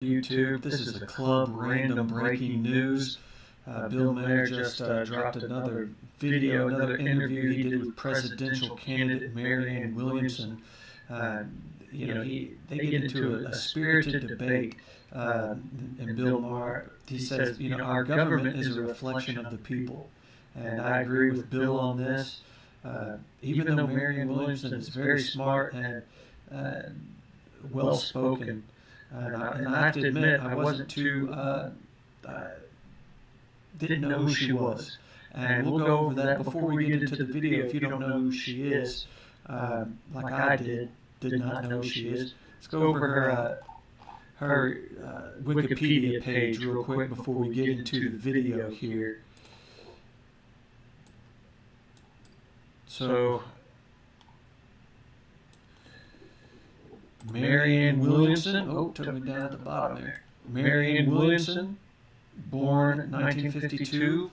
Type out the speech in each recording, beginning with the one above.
YouTube. This is the Club Random Breaking News. Bill Maher just dropped another video, another interview he did with presidential candidate Marianne Williamson. They get into a spirited debate, and Bill Maher, he says, our government is a reflection of the people. And I agree with Bill on this. Even though Marianne Williamson is very smart and well-spoken, and I have to admit, I wasn't too, didn't know who she was. And we'll go over that before we get into the video. If you don't know who she is, like I did not know who she is. Let's go over her Wikipedia page real quick before we get into the video here. So, Marianne Williamson, took me down at the bottom there. Marianne Williamson, born 1952,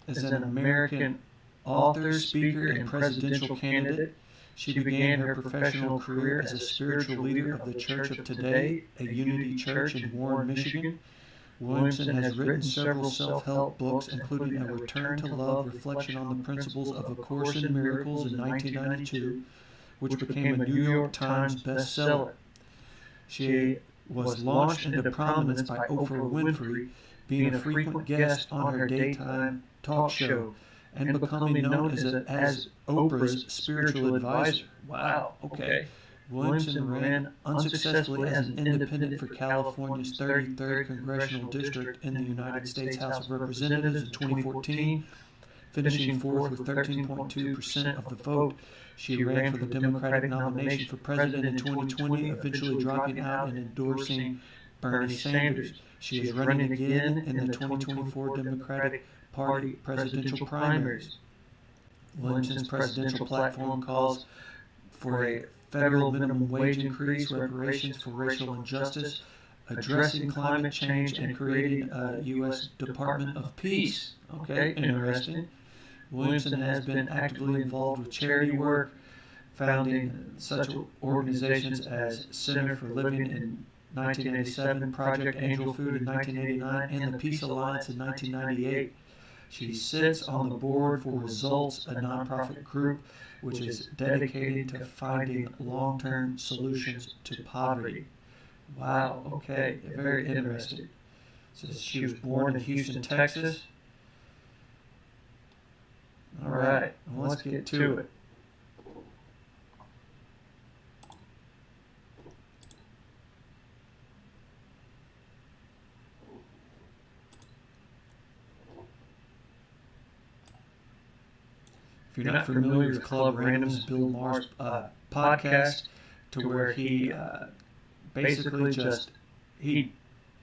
is an American author, speaker, and presidential candidate. She began her professional career as a spiritual leader of the Church of Today, a Unity Church in Warren, Michigan. Williamson has written several self-help books, including A Return to Love, Reflection on the Principles of A Course in Miracles in 1992, which became a New York Times bestseller. She was launched into prominence by Oprah Winfrey, being a frequent guest on her daytime talk show and becoming known as Oprah's spiritual advisor. Wow, okay. Williamson ran unsuccessfully as an independent for California's 33rd Congressional District in the United States House of Representatives in 2014, finishing fourth with 13.2% of the vote. She ran for the Democratic nomination for president in 2020, eventually dropping out and endorsing Bernie Sanders. She is running again in the 2024 Democratic Party presidential primaries. Williamson's presidential platform calls for a federal minimum wage increase, reparations for racial injustice, addressing climate change, and creating a U.S. Department of Peace. Okay, interesting. Williamson has been actively involved with charity work, founding such organizations as Center for Living in 1987, Project Angel Food in 1989, and the Peace Alliance in 1998. She sits on the board for Results, a nonprofit group which is dedicated to finding long-term solutions to poverty. Wow, okay, very interesting. So she was born in Houston, Texas. All right, well, let's get to it. If you're not familiar with Club Random's Bill Maher's podcast, to where he basically he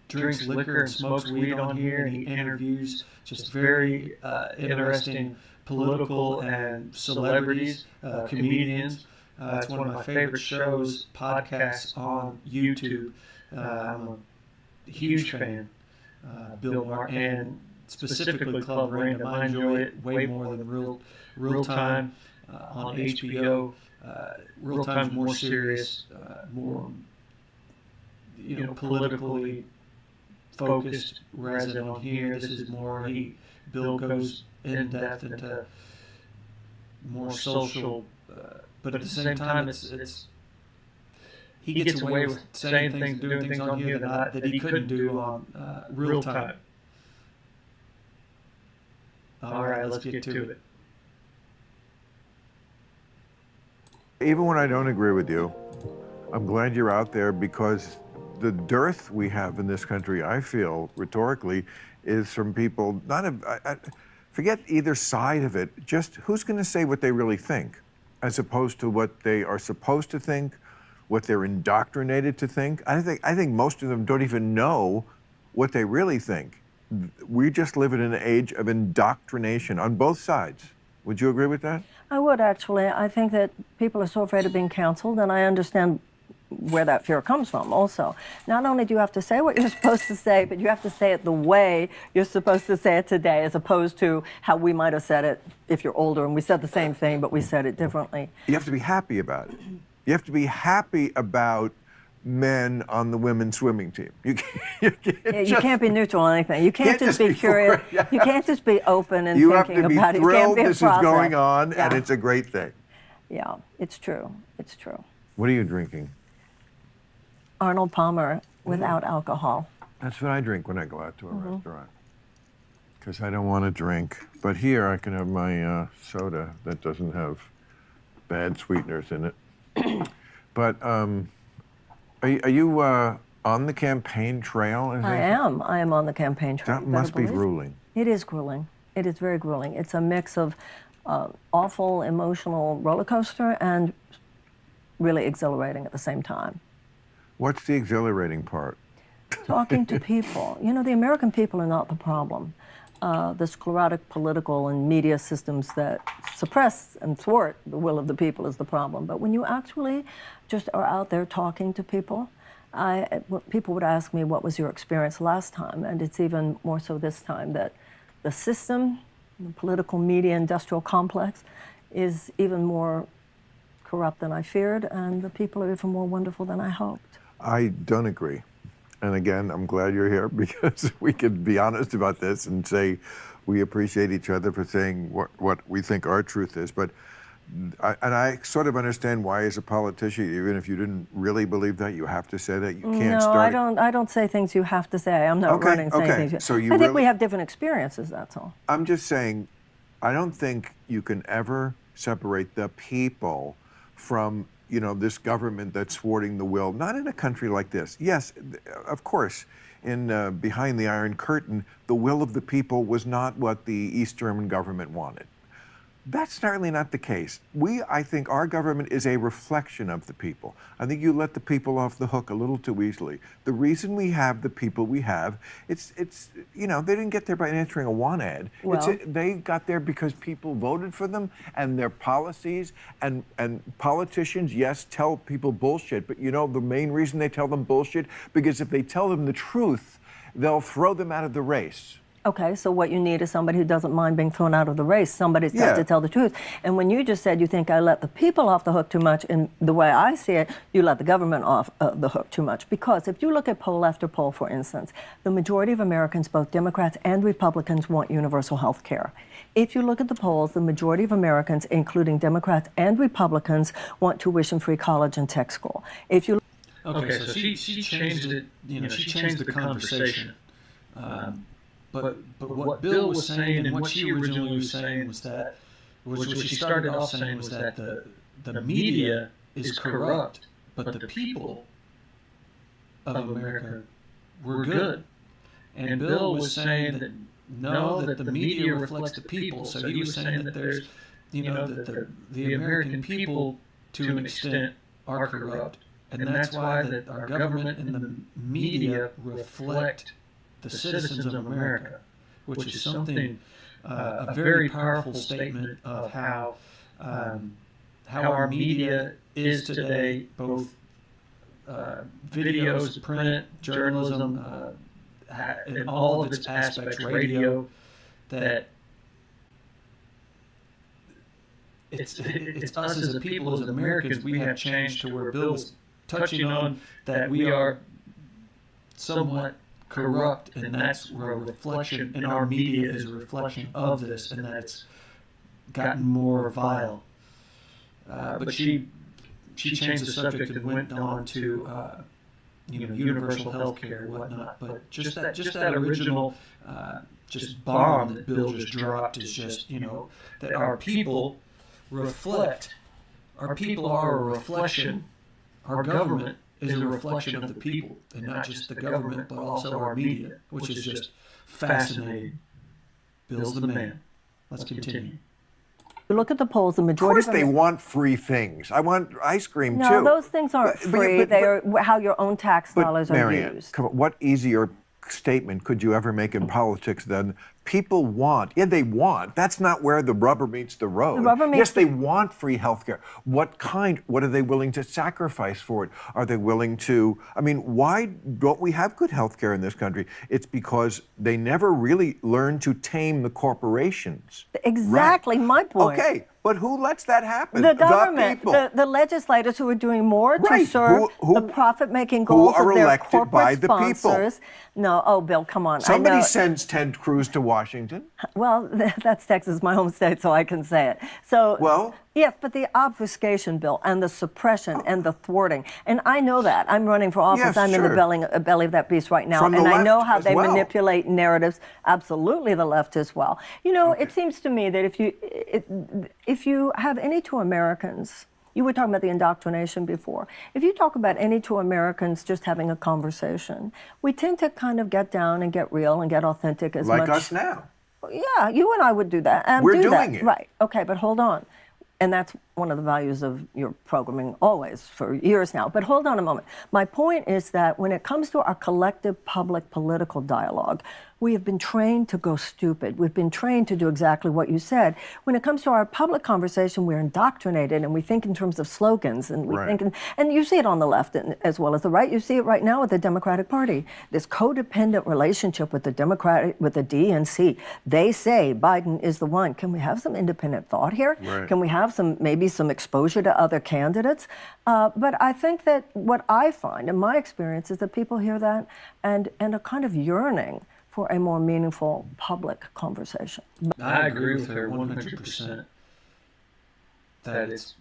drinks liquor and smokes weed on here, and he interviews just very interesting political and celebrities, comedians. It's one of my favorite shows, podcasts on YouTube. I'm a huge fan, Bill Maher, and specifically Club Random. I enjoy it way more than Real Time on HBO. Real Time's more serious, more politically focused, whereas on here this is more Bill goes in depth into more social, but at the same time it's he gets away with saying things, doing things on here that he couldn't do on Real Time. All right, let's get to it. Even when I don't agree with you, I'm glad you're out there, because the dearth we have in this country, I feel, rhetorically, is from people, forget either side of it, just who's going to say what they really think, as opposed to what they are supposed to think, what they're indoctrinated to think. I think most of them don't even know what they really think. We just live in an age of indoctrination on both sides. Would you agree with that? I would, actually. I think that people are so afraid of being canceled, and I understand where that fear comes from also. Not only do you have to say what you're supposed to say, but you have to say it the way you're supposed to say it today, as opposed to how we might have said it if you're older and we said the same thing, but we said it differently. You have to be happy about it. You have to be happy about men on the women's swimming team. You can't, You can't be neutral on anything. You can't just be curious. Yeah. You can't just be open and You have thinking to be about it. You can't thrilled be a this is process. going on, Yeah. and it's a great thing. Yeah, it's true. It's true. What are you drinking? Arnold Palmer without alcohol. That's what I drink when I go out to a restaurant. Because I don't want to drink. But here I can have my soda that doesn't have bad sweeteners in it. But are you on the campaign trail? I am. I am on the campaign trail. That You better must be believe it. grueling. It is grueling. It is very grueling. It's a mix of awful emotional roller coaster and really exhilarating at the same time. What's the exhilarating part? Talking to people. You know, the American people are not the problem. The sclerotic political and media systems that suppress and thwart the will of the people is the problem. But when you actually just are out there talking to people, people would ask me, what was your experience last time? And it's even more so this time, that the system, the political media industrial complex, is even more corrupt than I feared, and the people are even more wonderful than I hoped. I don't agree. And again, I'm glad you're here because we can be honest about this and say we appreciate each other for saying what we think our truth is. But I sort of understand why, as a politician, even if you didn't really believe that, you have to say that. You can't start. No, I don't say things you have to say. I'm not running saying things. So you I think really, we have different experiences, that's all. I'm just saying, I don't think you can ever separate the people from, you know, this government that's thwarting the will. Not in a country like this. Yes, of course, in behind the Iron Curtain, the will of the people was not what the East German government wanted. That's certainly not the case. I think our government is a reflection of the people. I think you let the people off the hook a little too easily. The reason we have the people we have, it's you know, they didn't get there by answering a want ad. Well, They got there because people voted for them, and their policies and politicians, yes, tell people bullshit, but you know the main reason they tell them bullshit? Because if they tell them the truth, they'll throw them out of the race. okay, so what you need is somebody who doesn't mind being thrown out of the race. Somebody's got to tell the truth. And when you just said you think I let the people off the hook too much, in the way I see it, you let the government off the hook too much. Because if you look at poll after poll, for instance, the majority of Americans, both Democrats and Republicans, want universal health care. If you look at the polls, the majority of Americans, including Democrats and Republicans, want tuition-free college and tech school. If you Okay, so she changed it. You know, she changed the conversation. But what Bill was saying and what she originally was saying was that, what she started off saying was that the media is corrupt, but the people of America were good. And Bill was saying that no, that the media reflects the people. So he was saying that there's, you know, that the American people, to an extent, are corrupt. And that's why that our government and the media reflect the citizens of America, which is something, a very powerful statement of how our media is today, both videos, print, journalism, in all of its aspects, radio, that it's us as a people, as Americans, we have changed to where Bill's touching on that we are somewhat corrupt, and that's where a reflection, and our media is a reflection of this, and that it's gotten more vile. But she changed the subject and went on to you know, universal health care and whatnot. But just that original just bomb that Bill just dropped is just, you know, that our people reflect. Our people are a reflection. Our government is a reflection of the people, and not just the government, but also our media, which is just fascinating. Bill's the man. Let's continue. look at the polls, the Of majority course they want free things. I want ice cream No, too. those things aren't free. They are how your own tax dollars are Marianne, used. come on, what easier statement could you ever make in politics than people want? Yeah, they want. That's not where the rubber meets the road. The rubber meets yes, they want free health care. What kind? What are they willing to sacrifice for it? Are they willing to? I mean, why don't we have good health care in this country? It's because they never really learned to tame the corporations. Exactly my point. Okay, But who lets that happen? The government, people. the legislators who are doing more to Right. serve the profit-making goals are of their elected corporate by the people. sponsors. No, oh, Bill, come on. Somebody I know. sends Ted Cruz to Washington. Well, that's Texas, my home state, so I can say it. So, Well- yes, but the obfuscation, Bill, and the suppression and the thwarting, and I know that. I'm running for office. Yes, I'm in the sure. belly of that beast right now, From the and I know left how as they well. manipulate narratives. Absolutely, the left as well. You know, it seems to me that if you have any two Americans. You were talking about the indoctrination before. If you talk about any two Americans just having a conversation, we tend to kind of get down and get real and get authentic as Like much. us now. Yeah, you and I would do that. We're do doing that. it. Right. Okay, but hold on. And that's one of the values of your programming always for years now. But hold on a moment. My point is that when it comes to our collective public political dialogue, we have been trained to go stupid. We've been trained to do exactly what you said. When it comes to our public conversation, we're indoctrinated and we think in terms of slogans and we Right. think, and you see it on the left as well as the right. You see it right now with the Democratic Party. This codependent relationship with the DNC. They say Biden is the one. Can we have some independent thought here? Right. Can we have maybe some exposure to other candidates? But I think that what I find in my experience is that people hear that and are kind of yearning for a more meaningful public conversation. I agree with her 100%. That it's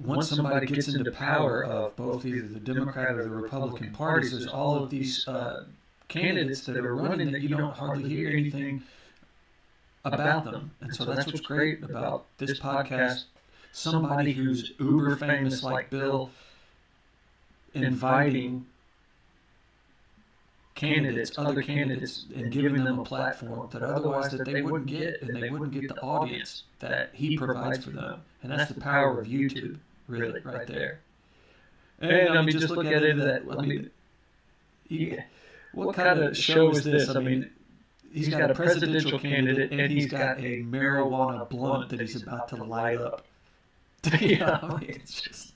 once somebody gets into power of both either the Democrat or the Republican parties, there's all of these candidates that are running that you don't hardly hear anything about them. And so that's what's great about this podcast. Somebody who's uber famous like Bill inviting other candidates, and giving them a platform that otherwise that they wouldn't get, and they wouldn't get the audience that he provides for them. And that's the power of YouTube, really, right there. And I mean, just look at it that, I mean, what kind of show is this? I mean, he's got a presidential candidate and he's got a marijuana blunt that he's about to light up. You know, I mean, it's just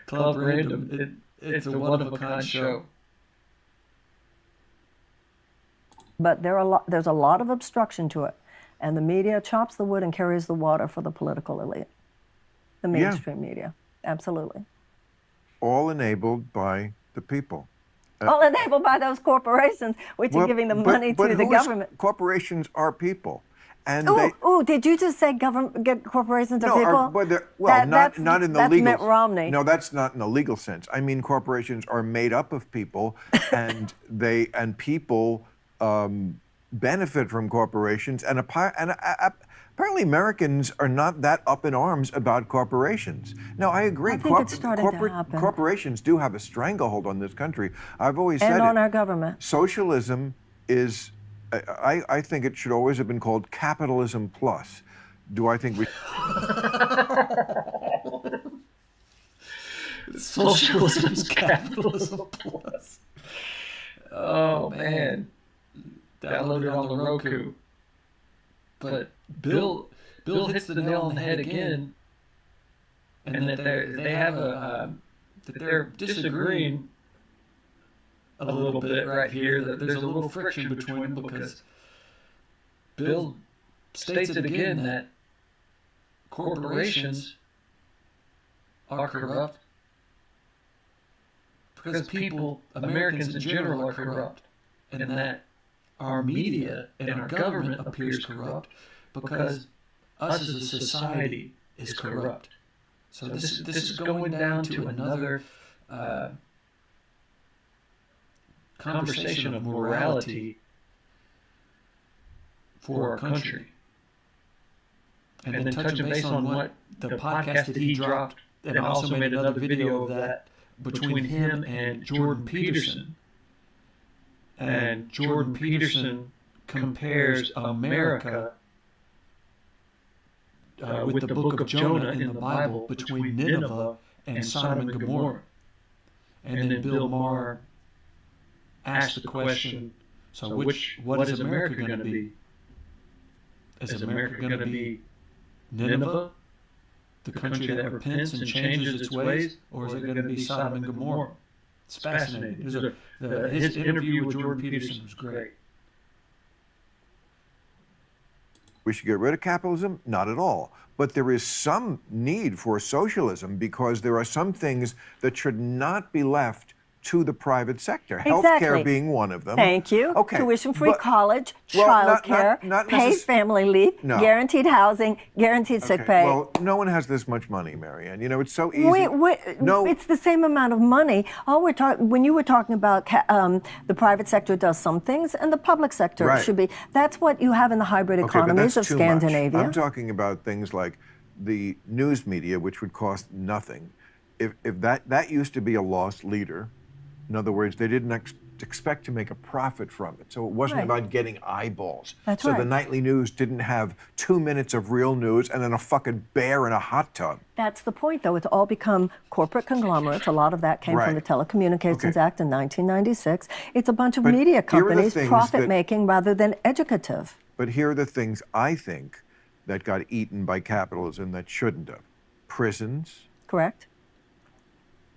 Club Random. It's a one-of-a-kind show. But there's a lot of obstruction to it. And the media chops the wood and carries the water for the political elite. The mainstream media. Absolutely. All enabled by the people. All enabled by those corporations, which are giving the money to the government. Corporations are people. And did you just say corporations are people? Not in the that's legal. Mitt Romney. No, that's not in the legal sense. I mean, corporations are made up of people, and people benefit from corporations. And apparently, Americans are not that up in arms about corporations. Now, I agree. I think it's starting to happen. Corporations do have a stranglehold on this country. I've always said and on it. our government. Socialism is. I think it should always have been called capitalism plus. Do I think we? Socialism's capitalism plus. Oh man, download it on the Roku. But Bill hits the nail on the head again, and that they're disagreeing a little bit right here. That there's a little friction between them because Bill states it again that corporations are corrupt because people, Americans in general, are corrupt, and that our media and our government appears corrupt because us as a society is corrupt. So this is going down to another conversation of morality for our country. And then touching base on what the podcast that he dropped, and also made another video of that between him and Jordan Peterson. And Jordan Peterson compares America with the book of Jonah in the Bible between Nineveh and Sodom and Gomorrah. And then Bill Maher asked the question, so what is America going to be? Is America going to be Nineveh, the country that repents and changes its ways, or is it going to be Sodom and Gomorrah? It's fascinating. His interview with Jordan Peterson was great. we should get rid of capitalism? Not at all. But there is some need for socialism because there are some things that should not be left to the private sector. Exactly. Healthcare being one of them. Thank you. Okay. Tuition-free but- college, well, not childcare, paid family leave, No. guaranteed housing, guaranteed sick pay. Well, no one has this much money, Marianne. You know, it's so easy. No. It's the same amount of money. All we're talking when you were talking about the private sector does some things and the public sector Right. should be. That's what you have in the hybrid Okay, but economies that's of too much. Scandinavia. I'm talking about things like the news media, which would cost nothing. If that used to be a lost leader, in other words, they didn't expect to make a profit from it. So it wasn't Right. about getting eyeballs. That's so right. the nightly news didn't have 2 minutes of real news and then a fucking bear in a hot tub. That's the point, though. It's all become corporate conglomerates. A lot of that came from the Right. Telecommunications Okay. Act in 1996. It's a bunch of But media here are the companies things profit-making rather than educative. But here are the things I think that got eaten by capitalism that shouldn't have. Prisons, Correct?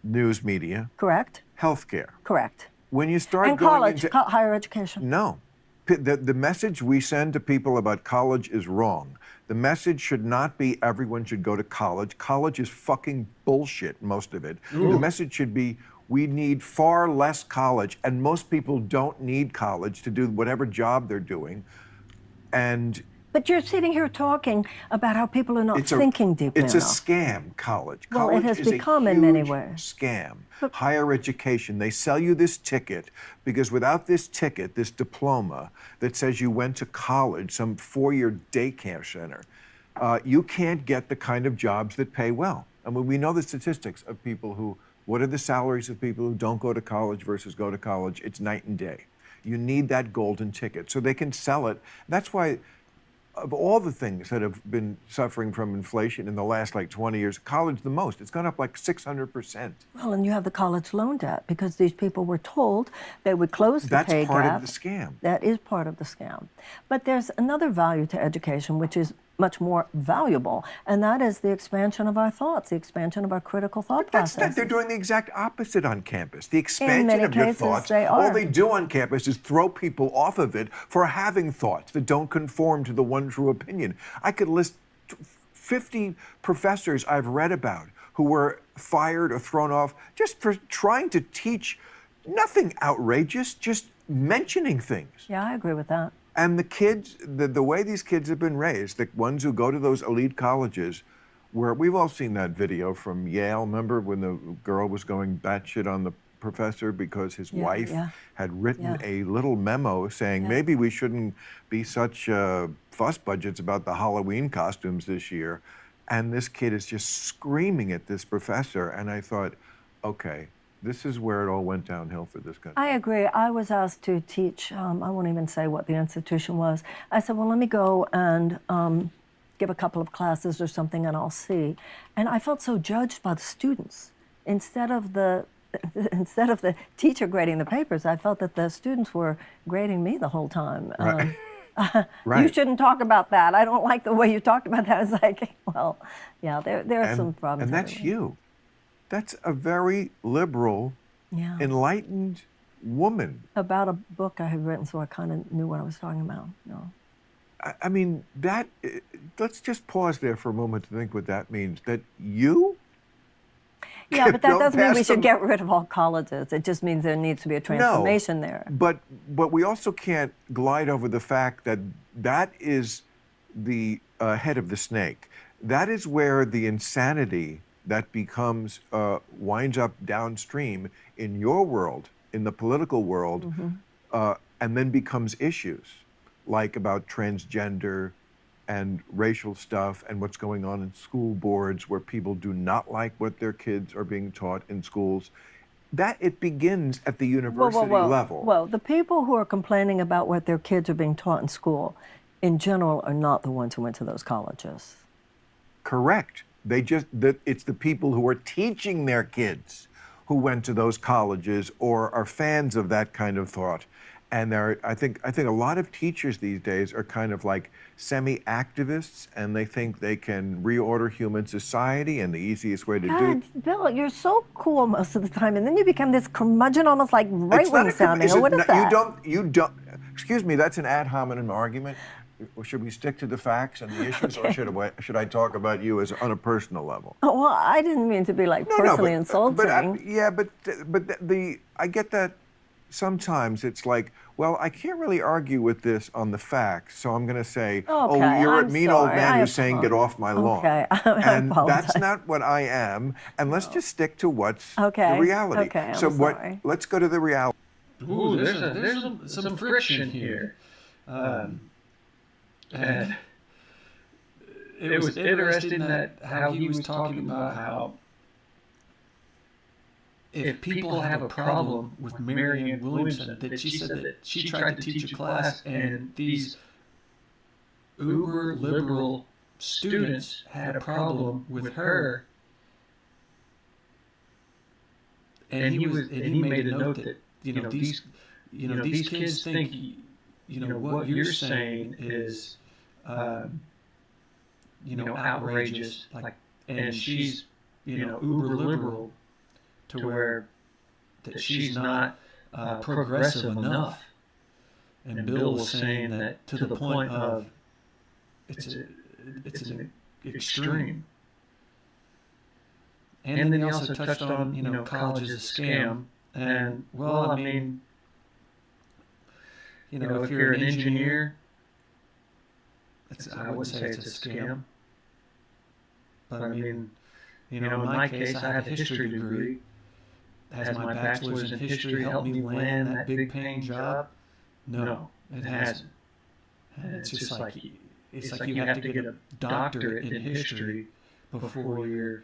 news media, Correct? healthcare. Correct. When you start And going college, into higher education. No. The message we send to people about college is wrong. The message should not be everyone should go to college. College is fucking bullshit, most of it. The message should be we need far less college, and most people don't need college to do whatever job they're doing. And But you're sitting here talking about how people are not thinking deeply it's enough. a scam, college. Well, it College has is a become in many huge ways. scam. Higher education, they sell you this ticket because without this ticket, this diploma that says you went to college, some 4-year daycare center, you can't get the kind of jobs that pay well. I mean, we know the statistics of people who, what are the salaries of people who don't go to college versus go to college? It's night and day. You need that golden ticket so they can sell it. That's why of all the things that have been suffering from inflation in the last like 20 years, college the most. It's gone up like 600%. Well, and you have the college loan debt because these people were told they would close the That's pay part gap. of the scam. That is part of the scam. But there's another value to education, which is much more valuable, and that is the expansion of our thoughts, the expansion of our critical thought That's process. they're doing the exact opposite on campus. The expansion many of your cases, thoughts, they all are. they do on campus is throw people off of it for having thoughts that don't conform to the one true opinion. I could list 50 professors I've read about who were fired or thrown off just for trying to teach nothing outrageous, just mentioning things. Yeah, I agree with that. And the kids, the way these kids have been raised, the ones who go to those elite colleges, where we've all seen that video from Yale, remember when the girl was going batshit on the professor because his wife had written a little memo saying maybe we shouldn't be such fuss budgets about the Halloween costumes this year. And this kid is just screaming at this professor. And I thought, okay, this is where it all went downhill for this country. I agree. I was asked to teach, I won't even say what the institution was. I said, well, let me go and give a couple of classes or something and I'll see. And I felt so judged by the students. Instead of the teacher grading the papers, I felt that the students were grading me the whole time. Right. You shouldn't talk about that. I don't like the way you talked about that. It's like, well, yeah, there are some problems. And that's everywhere. you. That's a very liberal, enlightened woman. About a book I had written, so I kind of knew what I was talking about. No. I mean, let's just pause there for a moment to think what that means. That you? Yeah, but that don't doesn't mean pass we should them- get rid of all colleges. It just means there needs to be a transformation there. But we also can't glide over the fact that that is the head of the snake. That is where the insanity that becomes, winds up downstream in your world, in the political world, and then becomes issues like about transgender and racial stuff and what's going on in school boards where people do not like what their kids are being taught in schools. That it begins at the university level. Well, the people who are complaining about what their kids are being taught in school, in general, are not the ones who went to those colleges. Correct. It's the people who are teaching their kids who went to those colleges or are fans of that kind of thought. And I think a lot of teachers these days are kind of like semi-activists, and they think they can reorder human society, and the easiest way to do God, Bill, you're so cool most of the time, and then you become this curmudgeon, almost like right-wing sounding. Or what is that? You don't. Excuse me. That's an ad hominem argument. should we stick to the facts and the issues, or should I talk about you as on a personal level? Oh, well, I didn't mean to be like personally insulting. But I get that sometimes it's like, well, I can't really argue with this on the facts, so I'm going to say, oh, you're a mean old man who's saying get off my lawn. Okay, and that's not what I am, and let's just stick to what's the reality. Okay, so I'm sorry. Let's go to the reality. Ooh, there's some friction here. And it was interesting that how he was talking about how if people have a problem with Marianne Williamson, that she said that she tried to teach a class and these uber liberal students had a problem with her, and he made a note that these kids think what you're saying is outrageous, like, and she's uber liberal to where that she's not progressive enough. And Bill was saying that to the point of it's an extreme. And then he also touched on college is a scam. And well, I mean, if you're an engineer, I wouldn't say it's a scam. But I mean, in my case, I have a history degree. Has my bachelor's in history helped me land that big paying job? No, it hasn't. And it's just like you have to get a doctorate in history before you're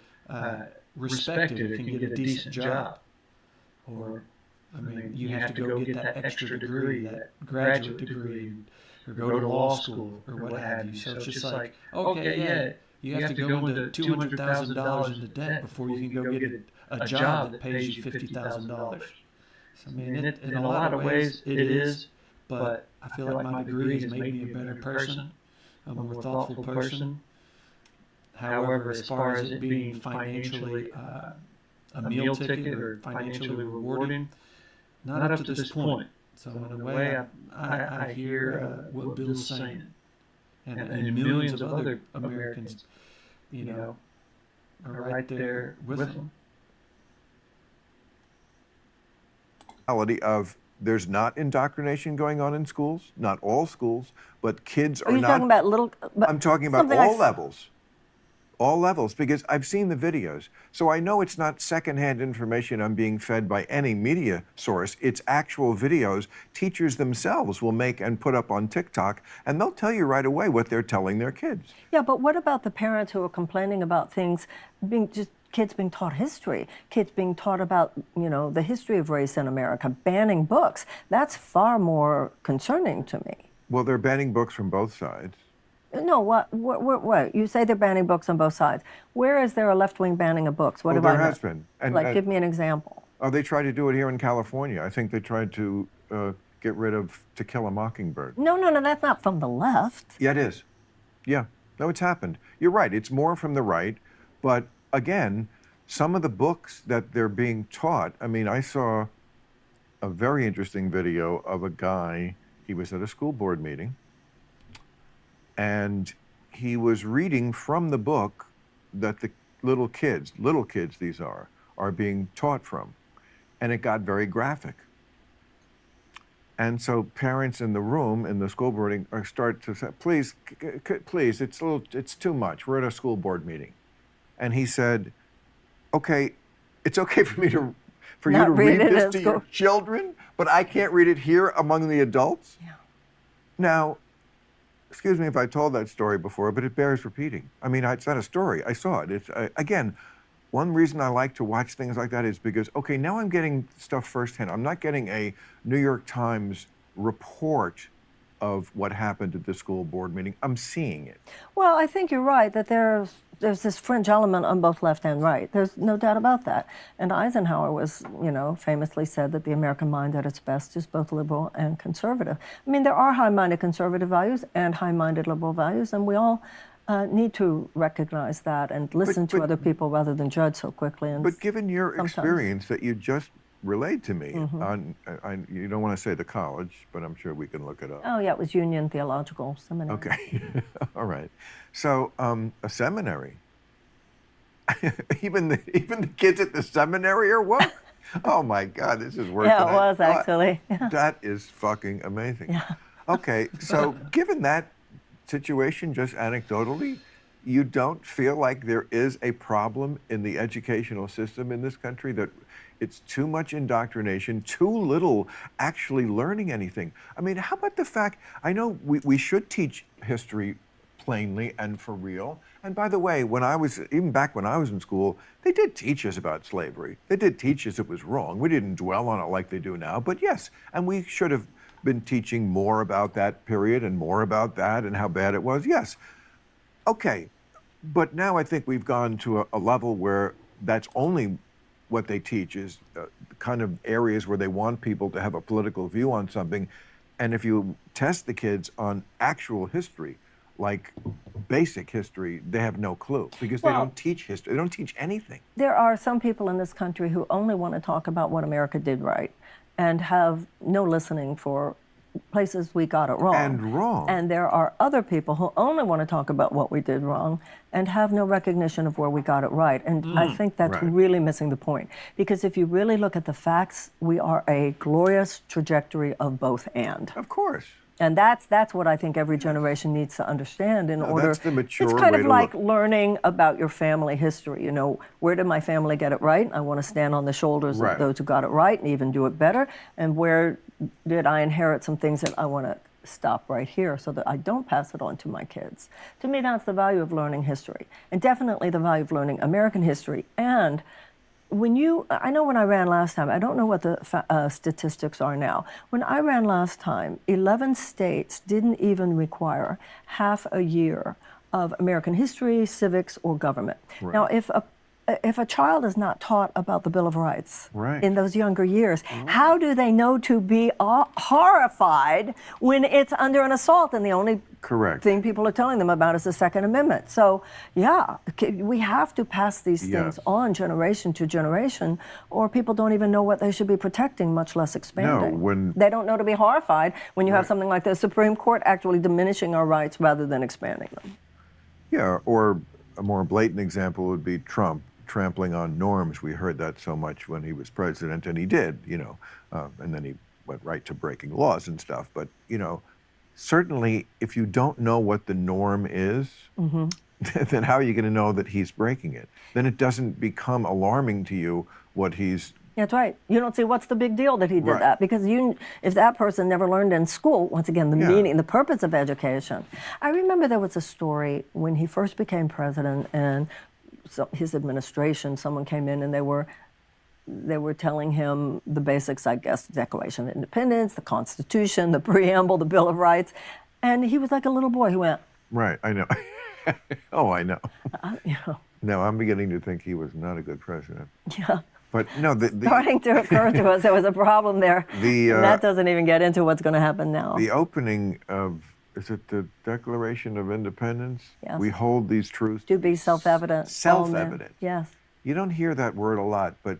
respected and can get a decent job. Or, I mean, you have to go get that extra degree, that graduate degree, or go to law school or what have you. So it's just like, okay, yeah, you have to go into $200,000 into debt before you can go get a job that pays you $50,000. So, I mean, in a lot of ways it is, but I feel like my degree has made me a better person, a more thoughtful person. However, as far as it being financially a meal ticket or financially rewarding, not up to this point. So in a way, I hear what Bill's saying, and millions of other Americans, are right there with him. Of there's not indoctrination going on in schools, not all schools, but kids are you not. Talking about little? I'm talking about all levels. All levels, because I've seen the videos. So I know it's not secondhand information I'm being fed by any media source. It's actual videos teachers themselves will make and put up on TikTok, and they'll tell you right away what they're telling their kids. Yeah, but what about the parents who are complaining about things kids being taught history, kids being taught about, the history of race in America, banning books? That's far more concerning to me. Well, they're banning books from both sides. No, what? You say they're banning books on both sides. Where is there a left-wing banning of books? What well, have I there has been. Give me an example. Oh, they tried to do it here in California. I think they tried to get rid of To Kill a Mockingbird. No, that's not from the left. Yeah, it is. Yeah, no, it's happened. You're right, it's more from the right, but again, some of the books that they're being taught, I mean, I saw a very interesting video of a guy, he was at a school board meeting, and he was reading from the book that the little kids these are being taught from. And it got very graphic. And so parents in the room, in the school boarding, start to say, please, it's too much. We're at a school board meeting. And he said, okay, it's okay for you to read this to your children, but I can't read it here among the adults? Yeah. Now, excuse me if I told that story before, but it bears repeating. I mean, it's not a story. I saw it. It's again, one reason I like to watch things like that is because, okay, now I'm getting stuff firsthand. I'm not getting a New York Times report of what happened at the school board meeting. I'm seeing it. Well, I think you're right that there's this fringe element on both left and right. There's no doubt about that. And Eisenhower was, famously said that the American mind at its best is both liberal and conservative. I mean, there are high-minded conservative values and high-minded liberal values, and we all need to recognize that and listen to other people rather than judge so quickly. And but given your experience that you just relayed to me. You don't want to say the college, but I'm sure we can look it up. Oh, yeah, it was Union Theological Seminary. Okay, all right. So a seminary. even the kids at the seminary are woke. Oh my God, this is worse. Yeah, than it was I thought. actually. That is fucking amazing. Yeah. Okay, so given that situation, just anecdotally, you don't feel like there is a problem in the educational system in this country, that it's too much indoctrination, too little actually learning anything? I mean, how about the fact, I know we should teach history plainly and for real. And by the way, even back when I was in school, they did teach us about slavery. They did teach us it was wrong. We didn't dwell on it like they do now, but yes, and we should have been teaching more about that period and more about that and how bad it was. Yes. Okay. But now I think we've gone to a level where that's only what they teach, is kind of areas where they want people to have a political view on something. And if you test the kids on actual history, like basic history, they have no clue, because they don't teach history. They don't teach anything. There are some people in this country who only want to talk about what America did right and have no listening for places we got it wrong. And wrong. And there are other people who only want to talk about what we did wrong and have no recognition of where we got it right. And I think that's really missing the point. Because if you really look at the facts, we are a glorious trajectory of both and. Of course. And that's what I think every generation needs to understand in order. That's the mature It's kind way of to like look. learning about your family history. You know, where did my family get it right? I want to stand on the shoulders Right. of those who got it right and even do it better. And where did I inherit some things that I want to stop right here so that I don't pass it on to my kids? To me, that's the value of learning history, and definitely the value of learning American history. And I know when I ran last time, I don't know what the statistics are now. When I ran last time, 11 states didn't even require half a year of American history, civics, or government. Right. Now, if a child is not taught about the Bill of Rights Right. in those younger years, how do they know to be horrified when it's under an assault and the only Correct. thing people are telling them about is the Second Amendment? So, yeah, we have to pass these things Yes. on generation to generation, or people don't even know what they should be protecting, much less expanding. They don't know to be horrified when you have something like the Supreme Court actually diminishing our rights rather than expanding them. Yeah, or a more blatant example would be Trump trampling on norms. We heard that so much when he was president, and he did, and then he went right to breaking laws and stuff. But, certainly if you don't know what the norm is, then how are you going to know that he's breaking it? Then it doesn't become alarming to you what he's... That's right. You don't see what's the big deal that he did Right. that, because if that person never learned in school, once again, the meaning, the purpose of education. I remember there was a story when he first became president, and his administration, someone came in and they were telling him the basics, I guess, Declaration of Independence, the Constitution, the preamble, the Bill of Rights, and he was like a little boy who went, Right, I know. Oh, I know. you know, No, I'm beginning to think he was not a good president. yeah. But no, Starting to occur to us there was a problem there. The, and that doesn't even get into what's going to happen now. the opening of, is it the Declaration of Independence? Yes. We hold these truths To be self-evident. Self-evident. Yes. You don't hear that word a lot, but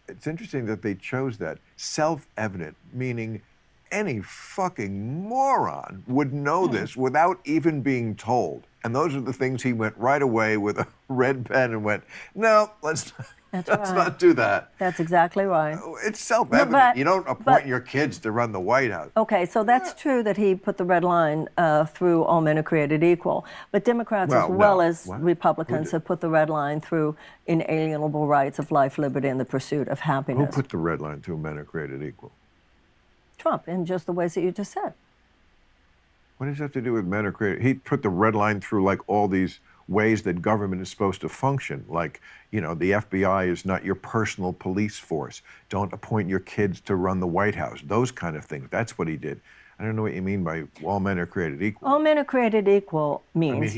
it's interesting that they chose that. Self-evident, meaning any fucking moron would know this without even being told. And those are the things he went right away with a red pen and went, no, let's That's right. not do that. That's exactly right. It's self-evident. but- You don't appoint your kids to run the White House. Okay, so that's true that he put the red line through all men are created equal. But Democrats, as Well, well no. as What? Republicans, Who have put the red line through inalienable rights of life, liberty, and the pursuit of Who happiness. put the red line through men are created equal? Trump, in just the ways that you just said. What does that have to do with men are created? He put the red line through like all these ways that government is supposed to function. Like, the FBI is not your personal police force. Don't appoint your kids to run the White House. Those kind of things. That's what he did. I don't know what you mean by all men are created equal. All men are created equal means I mean,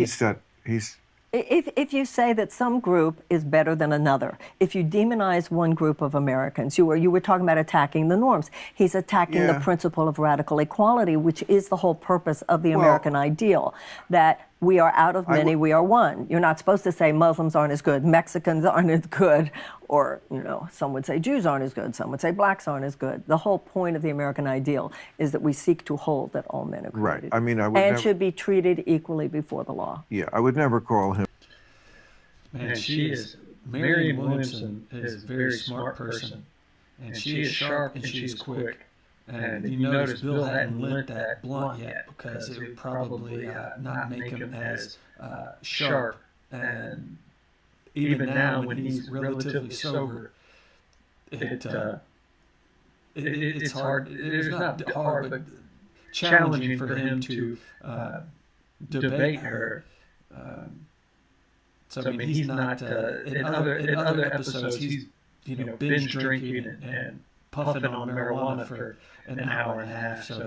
he's if you say that some group is better than another, if you demonize one group of Americans, you were talking about attacking the norms. He's attacking the Yeah. principle of radical equality, which is the whole purpose of the American ideal, that we are out of many, we are one. You're not supposed to say Muslims aren't as good, Mexicans aren't as good, or, some would say Jews aren't as good, some would say blacks aren't as good. The whole point of the American ideal is that we seek to hold that all men are created. Right. I mean, I would and never, should be treated equally before the law. yeah, I would never call him. Man, Marianne Williamson is a very smart person. And she is sharp and she is quick. And you notice Bill hadn't lit that blunt yet because it would probably not make him as sharp. And even now, when he's relatively sober, it's hard. It's not hard, but challenging for him to debate her. So I mean, he's not in other episodes. He's binge drinking and puffing on marijuana for an hour and a half. So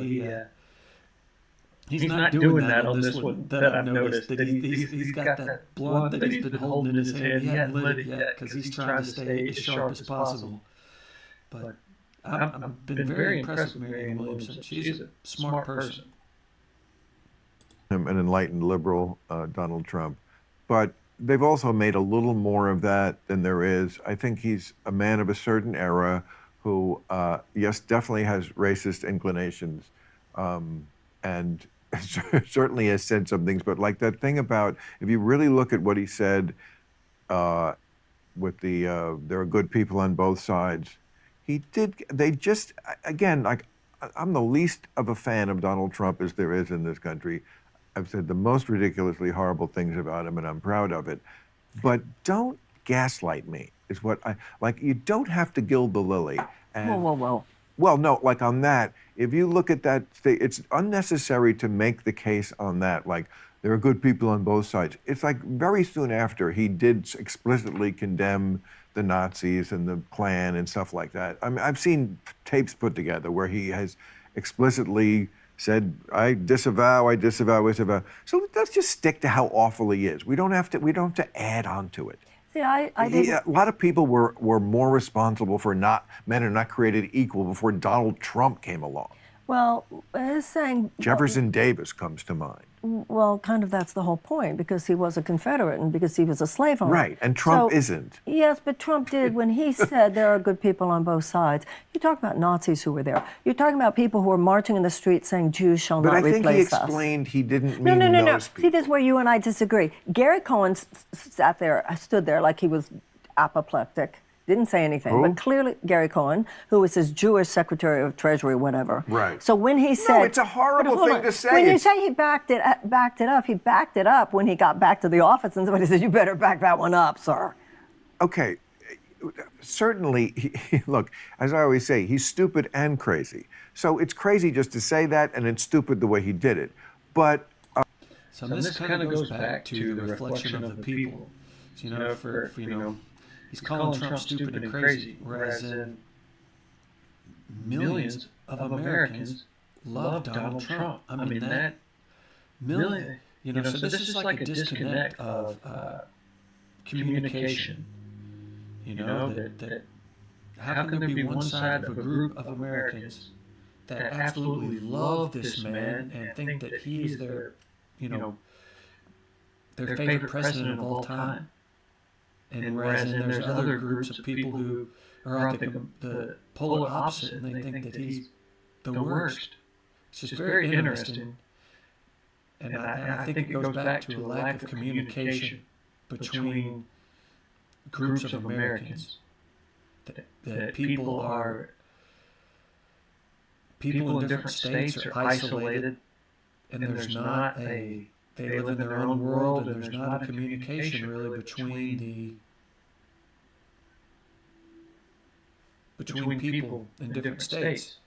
he's not doing that on this one that I've noticed. That he's got that blunt that he's been holding in his hand. He hasn't lit it yet because he's trying to stay as sharp as possible. But I've been very impressed with Marianne Williamson. She's a smart person. An enlightened liberal, Donald Trump, but they've also made a little more of that than there is. I think he's a man of a certain era who, yes, definitely has racist inclinations, and certainly has said some things. But like that thing about, if you really look at what he said, with the there are good people on both sides, he did. They just, again, like, I'm the least of a fan of Donald Trump as there is in this country. I've said the most ridiculously horrible things about him, and I'm proud of it. But don't gaslight me, is what I like. You don't have to gild the lily. And, Whoa. Well, no, like on that, if you look at that, it's unnecessary to make the case on that. Like, there are good people on both sides. It's like very soon after he did explicitly condemn the Nazis and the Klan and stuff like that. I mean, I've seen tapes put together where he has explicitly said, I disavow. So let's just stick to how awful he is. We don't have to add on to it. See, a lot of people were more responsible for men are not created equal before Donald Trump came along. Well, he's saying Jefferson Davis comes to mind. Well, kind of that's the whole point, because he was a Confederate and because he was a slave owner. Right, and Trump isn't. Yes, but Trump did when he said there are good people on both sides. You talk about Nazis who were there. You're talking about people who were marching in the streets saying Jews shall not replace us. But I think he explained he didn't mean No. those people. See, this is where you and I disagree. Gary Cohen stood there like he was apoplectic. Didn't say anything, Who? but clearly Gary Cohen, who was his Jewish Secretary of Treasury, whatever. Right. So when he said, no, it's a horrible thing to say. When you say he backed it up, he backed it up when he got back to the office, and somebody said, "You better back that one up, sir." Okay, certainly. Look, as I always say, he's stupid and crazy. So it's crazy just to say that, and it's stupid the way he did it. But so this kind of goes back to the reflection of the people. For he's calling Trump stupid and crazy, whereas millions of Americans love Donald Trump. I mean, that million, so this is like a disconnect of communication. That how can there be one side of a group of Americans that absolutely love this man and think that he is their favorite president of all time? And whereas then there's other groups of people who are at the polar opposite, and they think that he's the worst. It's just very interesting. And I think it goes back to a lack of communication between groups of Americans. That people in different states are isolated, and there's not they live in their own world, and there's not a communication really between people in different states.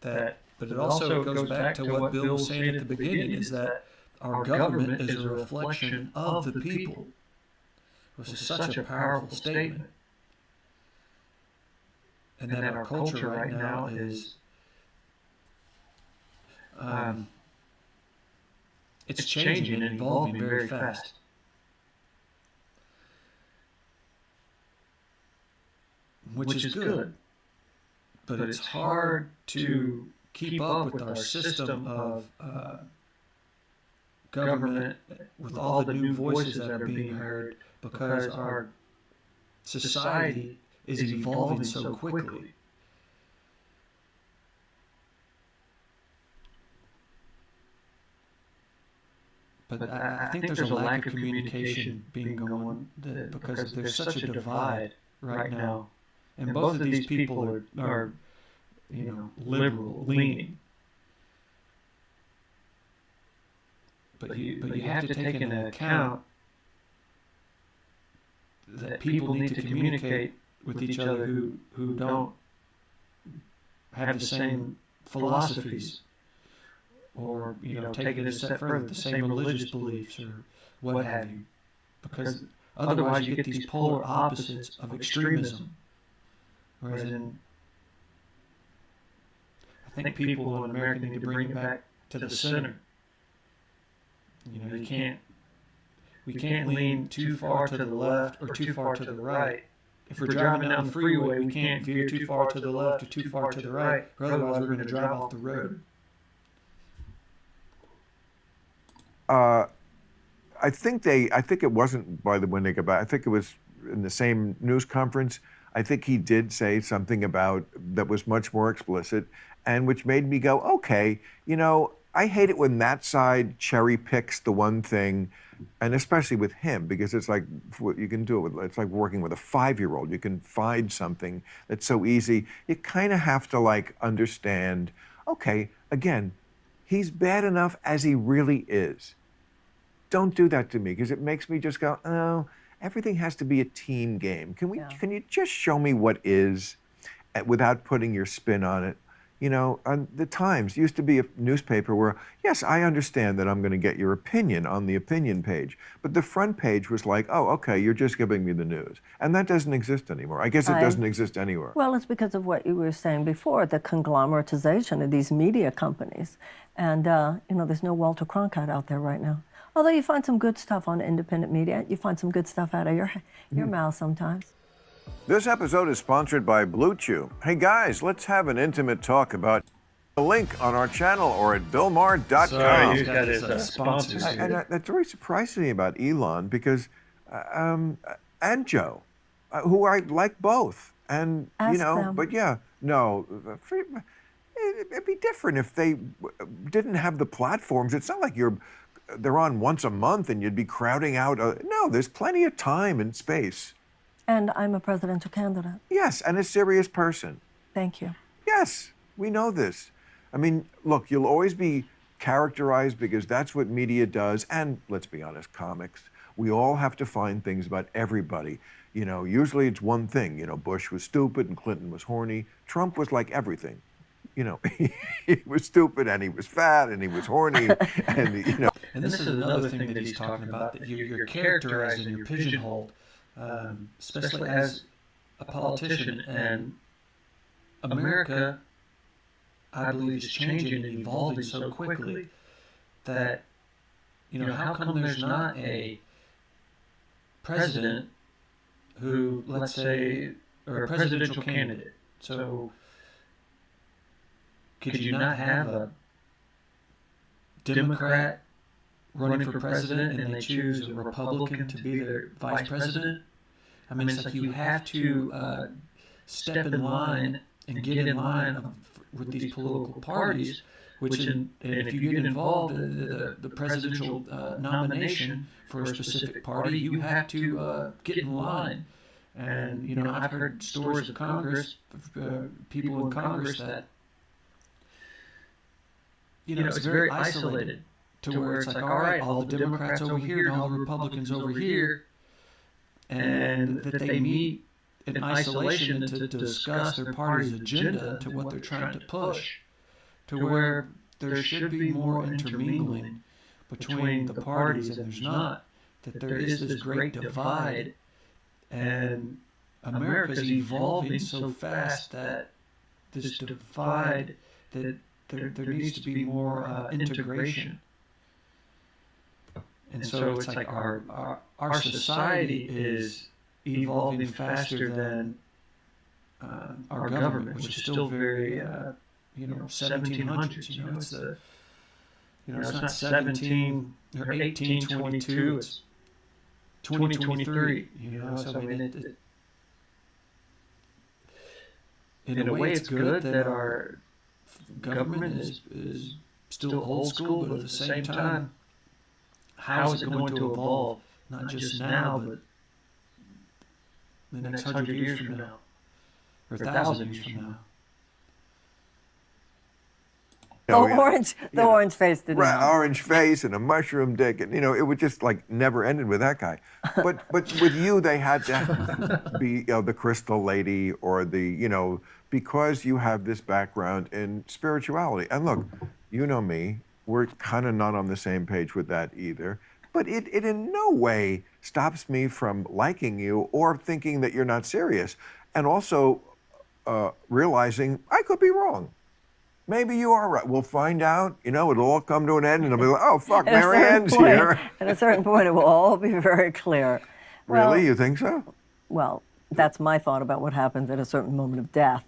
But it also goes back to what Bill was saying at the beginning, is that our government is a reflection of the people. Which is such a powerful statement. And then our culture right now is it's changing and evolving very fast. Which is good. But it's hard to keep up with our system of government with all the new voices that are being heard, because our society is evolving so quickly. But I think there's a lack of communication being going because there's such a divide right now. And both of these people are liberal leaning. But you have to take into account that people need to communicate with each other who don't have the same philosophies, or take it a step further, the same religious beliefs or what have you, because otherwise you get these polar opposites of extremism. Whereas I think people in America need to bring it back to the center. We can't lean too far to the left or too far to the right. If we're driving down the freeway, we can't veer too far to the left or too far to the right, or otherwise we're going to drive off the road. I think it wasn't by the when they got back. I think it was in the same news conference. I think he did say something about that was much more explicit, and which made me go, okay, I hate it when that side cherry picks the one thing, and especially with him, because it's like you can do it with, it's like working with a 5-year-old. You can find something that's so easy. You kind of have to understand, okay, again, he's bad enough as he really is. Don't do that to me, because it makes me just go, oh, everything has to be a team game. Can you just show me what is, without putting your spin on it? The Times used to be a newspaper where, yes, I understand that I'm going to get your opinion on the opinion page, but the front page was like, oh, okay, you're just giving me the news. And that doesn't exist anymore. I guess it doesn't exist anywhere. Well, it's because of what you were saying before, the conglomeratization of these media companies. And, there's no Walter Cronkite out there right now. Although you find some good stuff on independent media, you find some good stuff out of your mouth sometimes. This episode is sponsored by Blue Chew. Hey guys, let's have an intimate talk about the link on our channel or at billmaher.com. Sorry, he's got his sponsors here. And that's very surprising about Elon, because, and Joe, who I like both. And, Ask them. But yeah, no, it'd be different if they didn't have the platforms. It's not like they're on once a month and you'd be crowding out. No, there's plenty of time and space. And I'm a presidential candidate. Yes, and a serious person. Thank you. Yes, we know this. I mean, look, you'll always be characterized because that's what media does. And let's be honest, comics. We all have to find things about everybody. Usually it's one thing. Bush was stupid and Clinton was horny. Trump was like everything. He was stupid and he was fat and he was horny. And, And this is another thing that he's talking about, that you're characterized and you're pigeonholed, especially as a politician. And America, I believe, is changing and evolving so quickly that, how come there's not a president who, let's say, or a presidential candidate? So could you not have a Democrat running for president and they choose a Republican to be their vice president? I mean, it's like you have to step in line and get in line with these political parties, and if you get involved in the presidential nomination for a specific party, you have to get in line. And, I've heard stories of Congress, people in Congress that, it's very isolated, to where it's like, all right, all the Democrats over here and all the Republicans over here, and that they meet in isolation to discuss their party's agenda, to what they're trying to push, to where there should be more intermingling between the parties, and there's not, that there is this great divide, and America's evolving so fast that this divide, that there needs to be more integration. And so it's like our society is evolving faster than our government, which is still very, 1700s. It's It's not 17 or 1822. It's 2023. So I mean, in a way, it's good that our government is still old school, but at the same time, how is it going to evolve? Not just now, but the next 100 years from now, or 1,000 years from now. The orange face didn't Right, know. orange face and a mushroom dick, and it would just like never ended with that guy. But with you, they had to be the crystal lady or the because you have this background in spirituality. And look, you know me, we're kind of not on the same page with that either. But it in no way stops me from liking you or thinking that you're not serious, and also realizing I could be wrong. Maybe you are right. We'll find out. It'll all come to an end, and it'll be like, oh, fuck, Marianne's here. At a certain point, it will all be very clear. Really? You think so? Well, that's my thought about what happens at a certain moment of death.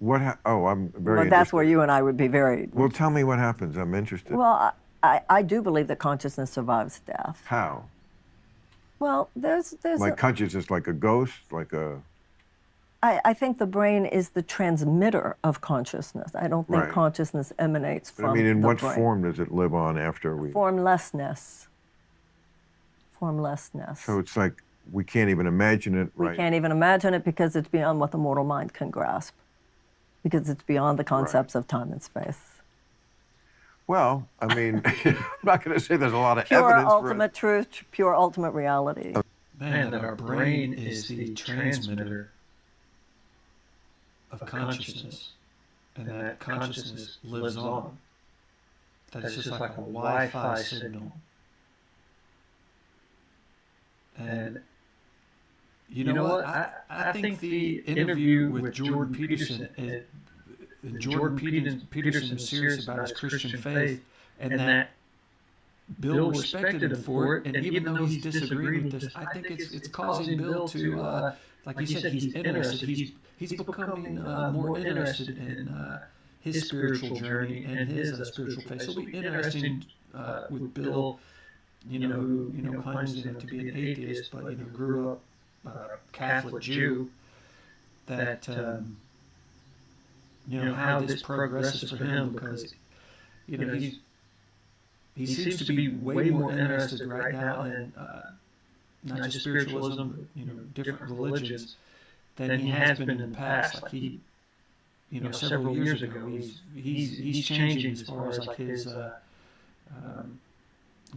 I'm very But that's interested. where you and I would be very... Well, tell me what happens. I'm interested. Well, I do believe that consciousness survives death. How? Well, there's Like consciousness, like a ghost, like a... I think the brain is the transmitter of consciousness. I don't think Right. consciousness emanates But from I mean, in the what brain. form does it live on after we... Formlessness. Formlessness. So it's like we can't even imagine it, We right? can't even imagine it because it's beyond what the mortal mind can grasp. Because it's beyond the concepts of time and space. Well, I mean, I'm not going to say there's a lot of Pure evidence ultimate truth, pure ultimate reality. Man, that our brain is the transmitter of consciousness, and that consciousness lives on. That's just like a Wi-Fi signal. And you know what? I think the interview with Jordan Peterson, and Jordan Peterson is serious about his Christian faith, and that Bill respected him for it. And even though he's disagreed with this, I think it's causing Bill to, like you said, he's interested. He's becoming more interested in his spiritual journey and his spiritual faith. So it'll be interesting with Bill, who claims to be an atheist, but grew up Catholic Jew, that how this progresses for him, because he seems to be way more interested right now in not just spiritualism, but different religions than he has been in the past. Like he, several years ago, he's changing as far as like his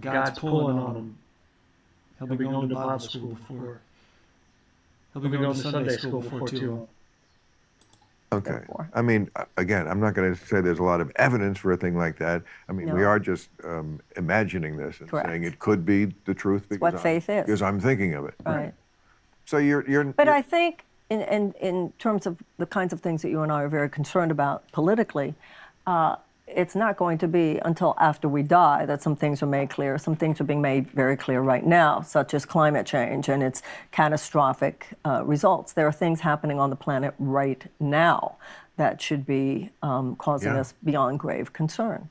God's pulling on him. He'll be going to Bible school before. He'll be going to Sunday school before too long. Okay. I mean, again, I'm not going to say there's a lot of evidence for a thing like that. I mean, we are just imagining this and saying it could be the truth because faith is. Because I'm thinking of it. Right. So you're. But I think in terms of the kinds of things that you and I are very concerned about politically, it's not going to be until after we die that some things are made clear. Some things are being made very clear right now, such as climate change and its catastrophic results. There are things happening on the planet right now that should be causing us beyond grave concern.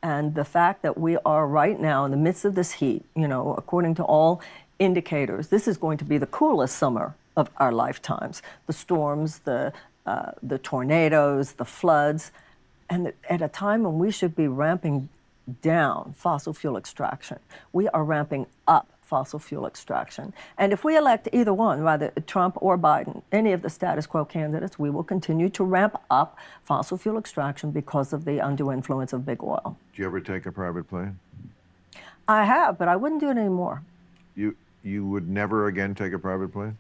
And the fact that we are right now in the midst of this heat, according to all indicators, this is going to be the coolest summer of our lifetimes. The storms, the tornadoes, the floods. And at a time when we should be ramping down fossil fuel extraction, we are ramping up fossil fuel extraction. And if we elect either one, whether Trump or Biden, any of the status quo candidates, we will continue to ramp up fossil fuel extraction because of the undue influence of big oil. Do you ever take a private plane? I have, but I wouldn't do it anymore. You would never again take a private plane?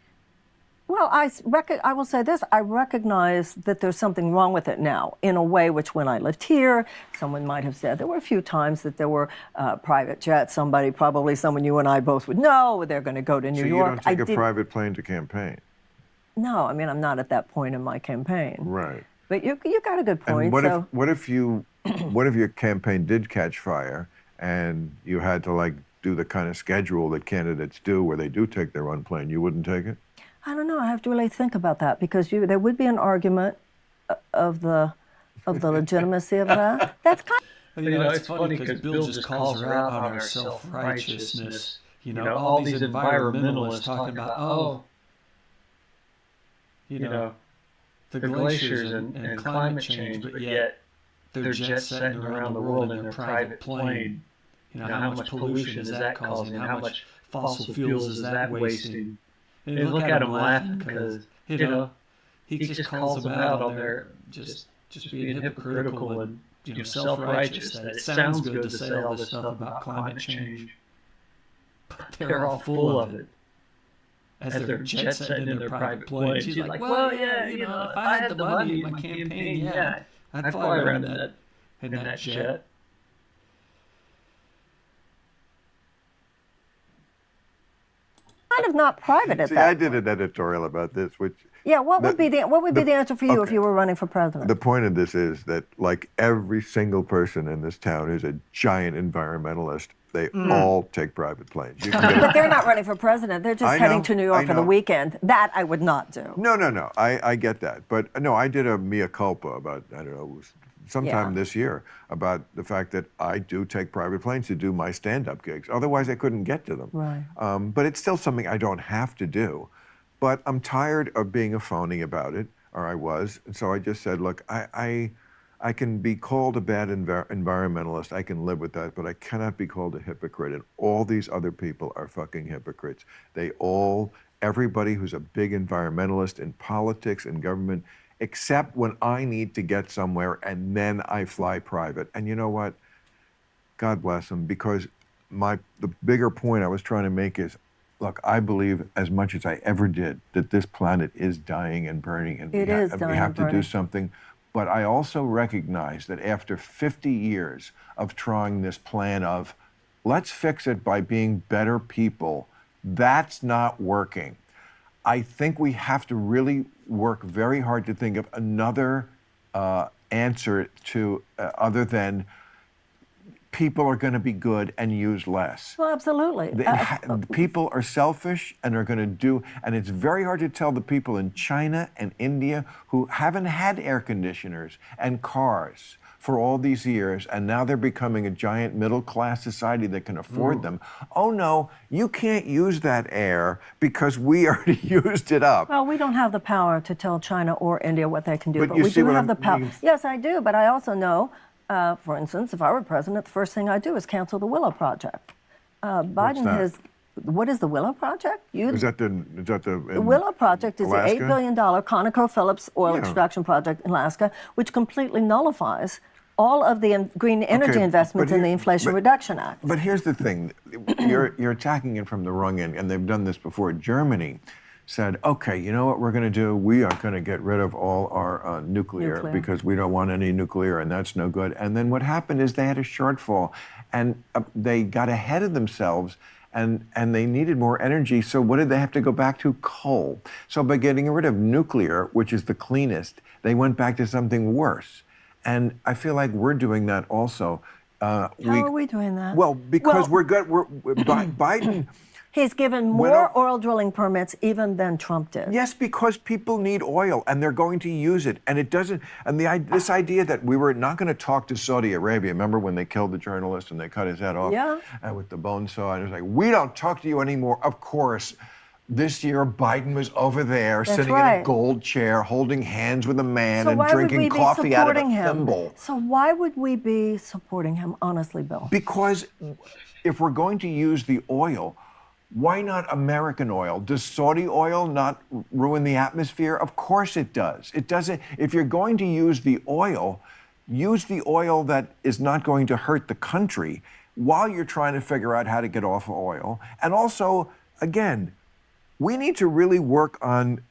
Well, I will say this. I recognize that there's something wrong with it now, in a way which when I lived here, someone might have said there were a few times that there were private jets. Probably someone you and I both would know, they're going to go to New York. So you don't take a private plane to campaign? No, I mean, I'm not at that point in my campaign. Right. But you got a good point. And what if your campaign did catch fire and you had to do the kind of schedule that candidates do where they do take their own plane? You wouldn't take it? I don't know. I have to really think about that because there would be an argument of the legitimacy of that. That's kind. It's funny because Bill just calls her out on her self-righteousness. All these environmentalists talking about, the glaciers and climate change, but yet they're jet setting around the world in their private plane. How much pollution is that causing? How much fossil fuels is that wasting? And look at him laughing because, he just calls them out on their just being hypocritical and, self-righteous, that it sounds good to say all this stuff about climate change. But they're all full of it. As they're jet setting in their private plane. She's like, well, yeah, if I had the money in my campaign, I'd fly around in that jet. Kind of not private at See, that I did an editorial about this, which Yeah, what would be the answer for you if you were running for president? the point of this is that like every single person in this town is a giant environmentalist. They all take private planes. You can get But they're not running for president. They're just I heading know, to New York I for the know. weekend. That I would not do. No. I get that. But no, I did a mea culpa about, I don't know, it was sometime Yeah. this year about the fact that I do take private planes to do my stand-up gigs. Otherwise, I couldn't get to them. Right. But it's still something I don't have to do. But I'm tired of being a phony about it, or I was. And so I just said, look, I can be called a bad environmentalist. I can live with that, but I cannot be called a hypocrite. And all these other people are fucking hypocrites. Everybody who's a big environmentalist in politics and government, except when I need to get somewhere and then I fly private. And you know what? God bless them, because the bigger point I was trying to make is, look, I believe as much as I ever did that this planet is dying and burning, and It is dying we have and to do burning. something. But I also recognize that after 50 years of trying this plan of let's fix it by being better people, that's not working. I think we have to really work very hard to think of another answer to other than people are going to be good and use less. Well, absolutely. People are selfish and are going to do, and it's very hard to tell the people in China and India who haven't had air conditioners and cars for all these years, and now they're becoming a giant middle-class society that can afford them. Oh no, you can't use that air because we already used it up. Well, we don't have the power to tell China or India what they can do, But but you we see do what have the I'm power. being- Yes, I do, but I also know, for instance, if I were president, the first thing I'd do is cancel the Willow Project. Biden that? has. What is the Willow Project? Is that the The Willow Project is Alaska? the $8 billion ConocoPhillips oil Yeah. extraction project in Alaska, which completely nullifies all of the green energy Okay, investments but in the here- Inflation but- Reduction Act. But here's the thing, you're attacking it from the wrong end, and they've done this before. Germany said, okay, you know what we're going to do? We are going to get rid of all our nuclear because we don't want any nuclear, and that's no good. And then what happened is they had a shortfall, and they got ahead of themselves, and they needed more energy. So what did they have to go back to? Coal. So by getting rid of nuclear, which is the cleanest, they went back to something worse. And I feel like we're doing that also. How are we doing that? Well, because Biden. He's given When more oil drilling permits even than Trump did. Yes, because people need oil and they're going to use it. And it doesn't, and this idea that we were not going to talk to Saudi Arabia, remember when they killed the journalist and they cut his head off Yeah. with the bone saw? And it was like, we don't talk to you anymore. Of course, this year Biden was over there That's sitting in right. a gold chair, holding hands with a man So and why would drinking we be coffee out of a supporting him? thimble. So why would we be supporting him, honestly, Bill? Because if we're going to use the oil, why not American oil? Does Saudi oil not ruin the atmosphere? Of course it does. It doesn't. If you're going to use the oil that is not going to hurt the country while you're trying to figure out how to get off of oil. And also, again, we need to really work on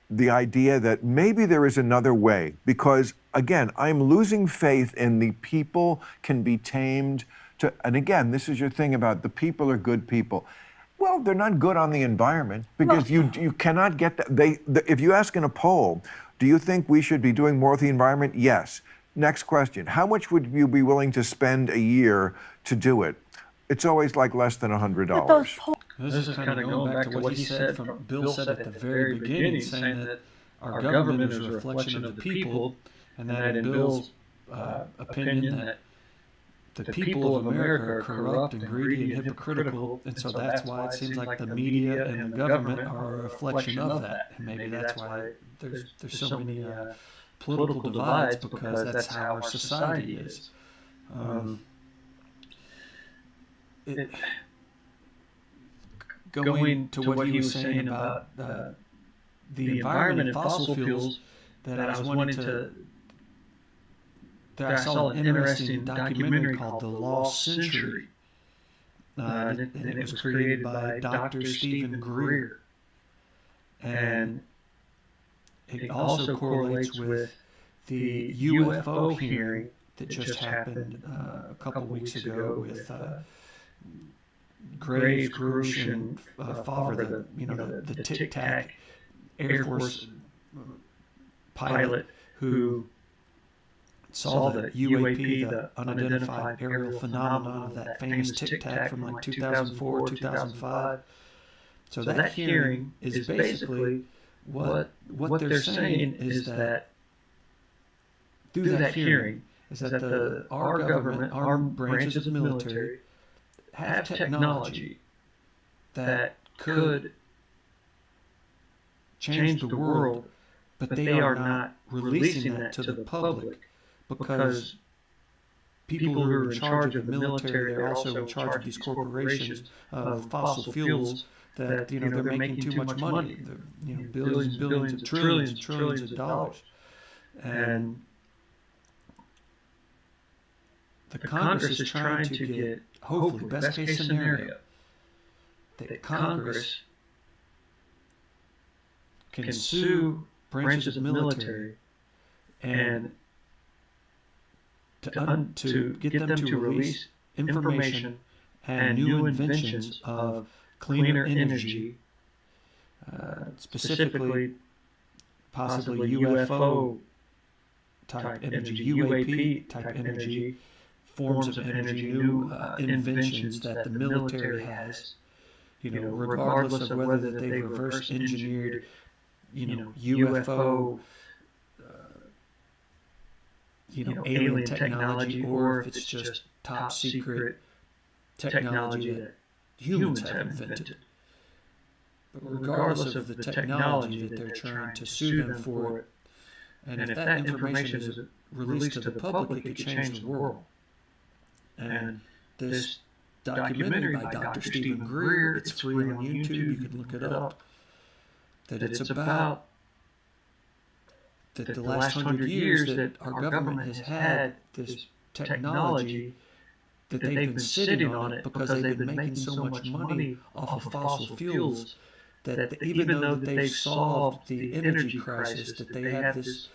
the idea that maybe there is another way, because again, I'm losing faith in the people can be tamed to, and again, this is your thing about the people are good people. Well, they're not good on the environment because you cannot get that. If you ask in a poll, do you think we should be doing more with the environment? Yes. Next question. How much would you be willing to spend a year to do it? It's always like less than $100. But those This is kind of going back to what he said, Bill said at the very beginning, saying that our government is a reflection of the people, and that in Bill's opinion, that the people of America are corrupt and greedy and hypocritical, and so that's why it seems like the media and the government are a reflection of that. And maybe that's why there's so many political divides, because that's how our society is. Going to what he was saying about the environment and fossil fuels, that I was wanting to. That I saw an interesting documentary called The Lost Century, and it was created by Dr. Stephen Greer, and it also correlates with the UFO hearing that just happened a couple weeks ago with Graves, Grush, and Favre, the Tic Tac Air Force pilot who saw the UAP, the unidentified aerial phenomenon of that famous Tic Tac from like 2004, 2005. So that hearing is basically what they're saying is that through that hearing is that our government, our branches of the military, have technology that could change the world, but they are not releasing that to the public, because people who are in charge of the military, they're also in charge of these corporations of fossil fuels that, they're making too much money. They're, billions and billions of trillions and trillions of dollars. And the Congress is trying to get, hopefully, best case scenario, that Congress can sue branches of the military and to get them to release information and new inventions of cleaner energy, specifically possibly UFO type energy, UAP type energy, forms of energy, new inventions that the military has, regardless of whether they reverse engineered, UFO, alien technology, or if it's just top secret technology that humans have invented. But regardless of the technology that they're trying to sue them for, and if that information is released to the public, it could change the world. And this documentary by Dr. Stephen Greer, it's free on YouTube, you can look it up, that it's about that the last 100 years that our government has had this technology, that they've been sitting on it because they've been making so much money off of fossil fuels, that even though that they've solved the energy crisis, that they have this,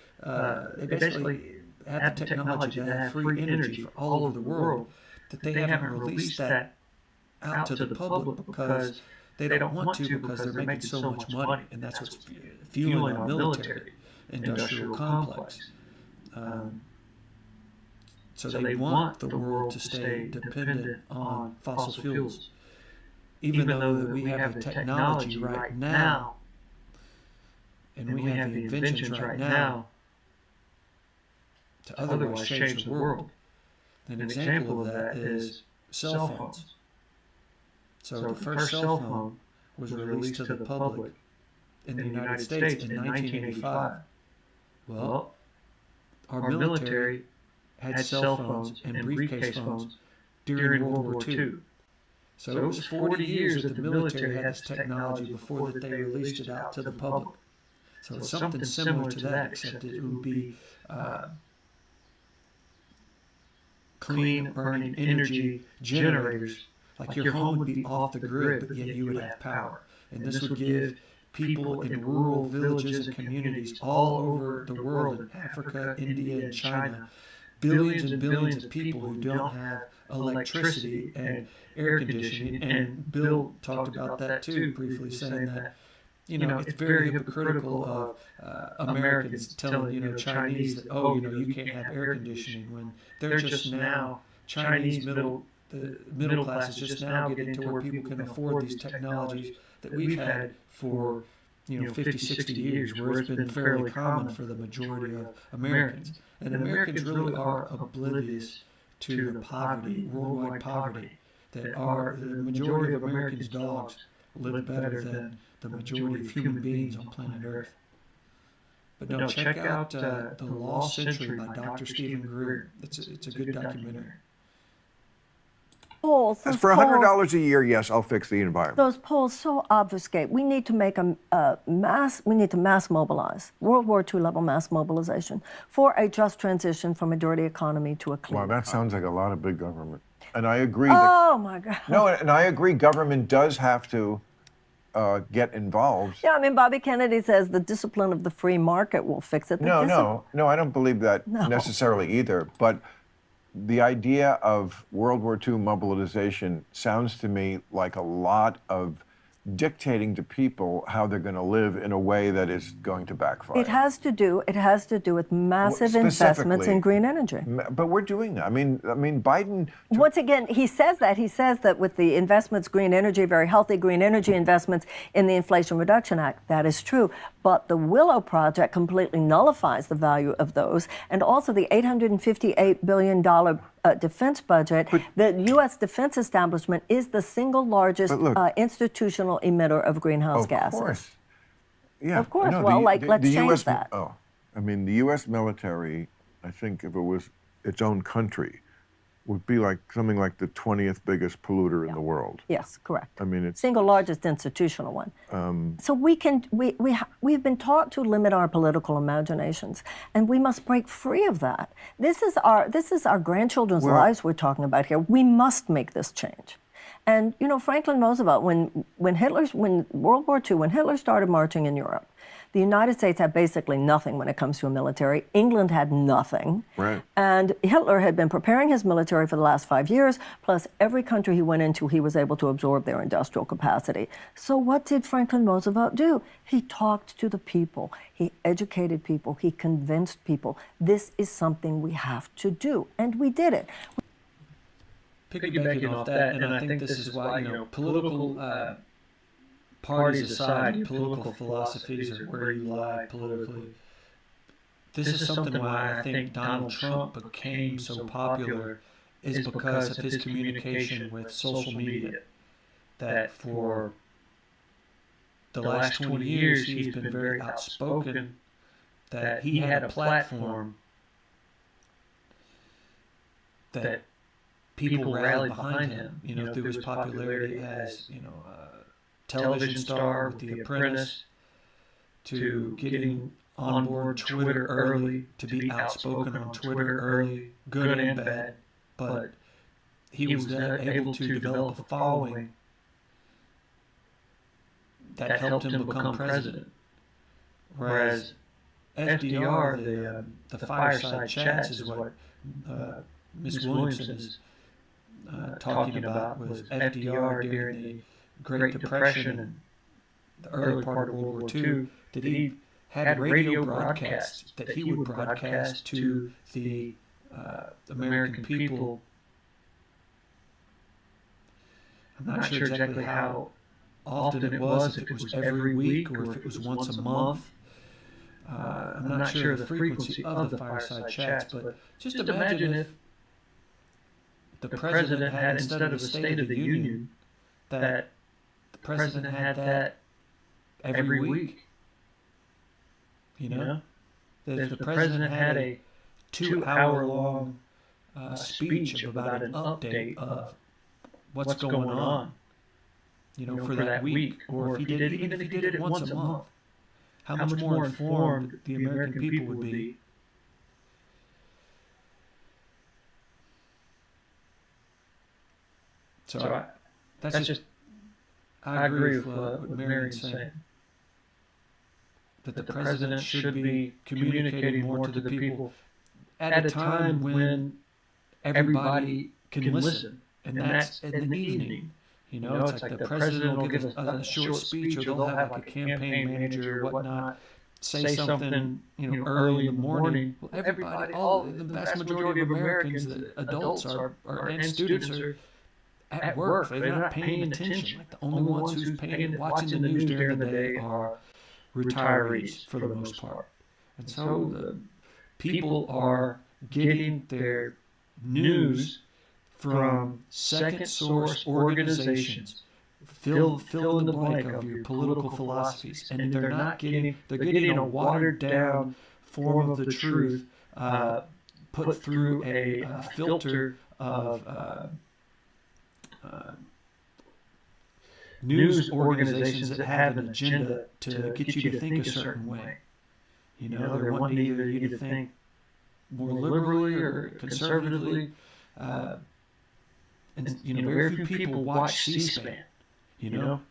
they basically have the technology to have free energy for all over the world, that they haven't released that out to the public because they don't want to, because they're making so much money, and that's what's fueling our military industrial complex. So they want the world to stay dependent on fossil fuels, even though that we have the technology right now, and we have the inventions right now to otherwise change the world. An example of that is cell phones. So the first cell phone was released to the public in the United States in 1985. Well, our military had cell phones and briefcase phones during World War II. So it was 40 years that the military had this technology before that they released it out to the public. So it's something similar to that, except it would be clean burning energy generators. Like your home would be off the grid, but yet you would have power. And this would give people in rural villages and communities all over the world, in Africa, India, and China, billions and billions of people who don't have electricity and air conditioning. And Bill talked about that too, briefly, saying that, it's very hypocritical of Americans telling, Chinese that, you can't have air conditioning, when they're just now, Chinese the middle class is just now getting to where people can afford these technologies that we've had for 50, 60 years, where it's been fairly common for the majority of Americans. And Americans really are oblivious to the poverty, worldwide poverty, that the majority of Americans' dogs live better than the majority of human beings on planet Earth. But no, check out The Lost Century by Dr. Stephen Greer. It's a good documentary. Polls, As those for polls, $100 a year, yes, I'll fix the environment. those polls so obfuscate. We need to make we need to mass mobilize, World War II level mass mobilization for a just transition from a dirty economy to a clean Wow, that economy. sounds like a lot of big government. And I agree Oh my God. no, and I agree government does have to get involved. Yeah, I mean, Bobby Kennedy says the discipline of the free market will fix it. No, I don't believe that No. necessarily either. But the idea of World War II mobilization sounds to me like a lot of dictating to people how they're going to live in a way that is going to backfire. It has to do with massive investments Specifically. in green energy. But we're doing that. I mean, Biden. Once again, he says that with the investments, green energy, very healthy green energy investments in the Inflation Reduction Act, that is true. But the Willow Project completely nullifies the value of those. And also the $858 billion defense budget. The U.S. defense establishment is the single largest institutional emitter of greenhouse gases. Of course. Yeah. Of course. No, Well, let's the change US, that. Oh, I mean, the U.S. military, I think if it was its own country, would be like something like the 20th biggest polluter in the world. Yes, correct. I mean, it's Single largest institutional one. So we've been taught to limit our political imaginations, and we must break free of that. This is our grandchildren's lives we're talking about here. We must make this change. And you know, Franklin Roosevelt, when World War II, when Hitler started marching in Europe, the United States had basically nothing when it comes to a military. England had nothing. Right. And Hitler had been preparing his military for the last 5 years, plus every country he went into, he was able to absorb their industrial capacity. So what did Franklin Roosevelt do? He talked to the people. He educated people. He convinced people. This is something we have to do. And we did it. Piggybacking off that, and I think this is why, political parties aside, political philosophies are where you lie politically. This is something why I think Donald Trump became so popular is because of his communication with social media. That for the last 20 years, he's been very outspoken, that he had a platform that people rallied behind him, through his popularity as, television star with The Apprentice, to getting on board Twitter early, to be outspoken on Twitter early, good and bad, but he was able to develop a following that helped him become president. Whereas FDR, the fireside chats is what Ms. Williamson is talking about, was FDR during the Great Depression and the early part of World War II, that he had radio broadcasts that he would broadcast to the American people. I'm not sure exactly how often it was, if it was every week or if it was once a month. I'm not sure of the frequency of the fireside chats, but just imagine if the president had, instead of a State of the Union, that the president had that every week. That if the president had a 2-hour-long speech about an update of what's going on, for that week, or if he did, even if he did it once a month, how much more informed the American people would be. So I agree with what Marianne's saying. That the president should be communicating more to the people at a time when everybody can listen, and that's in the evening. It's like the president will give a short speech, or they'll have like a campaign manager or whatnot, say something, early in the morning. Well, everybody, the vast majority of Americans, the adults and students are at work. They're not paying attention. Like the only ones who's watching the news during the day are retirees for the most part. And so the people are getting their news from second source organizations. Fill in the blank of your political philosophies, and they're getting a watered down form of the truth, put through a filter of news organizations that have an agenda to get you to think a certain way. They're wanting you to think more liberally or conservatively. And very few people watch C-SPAN.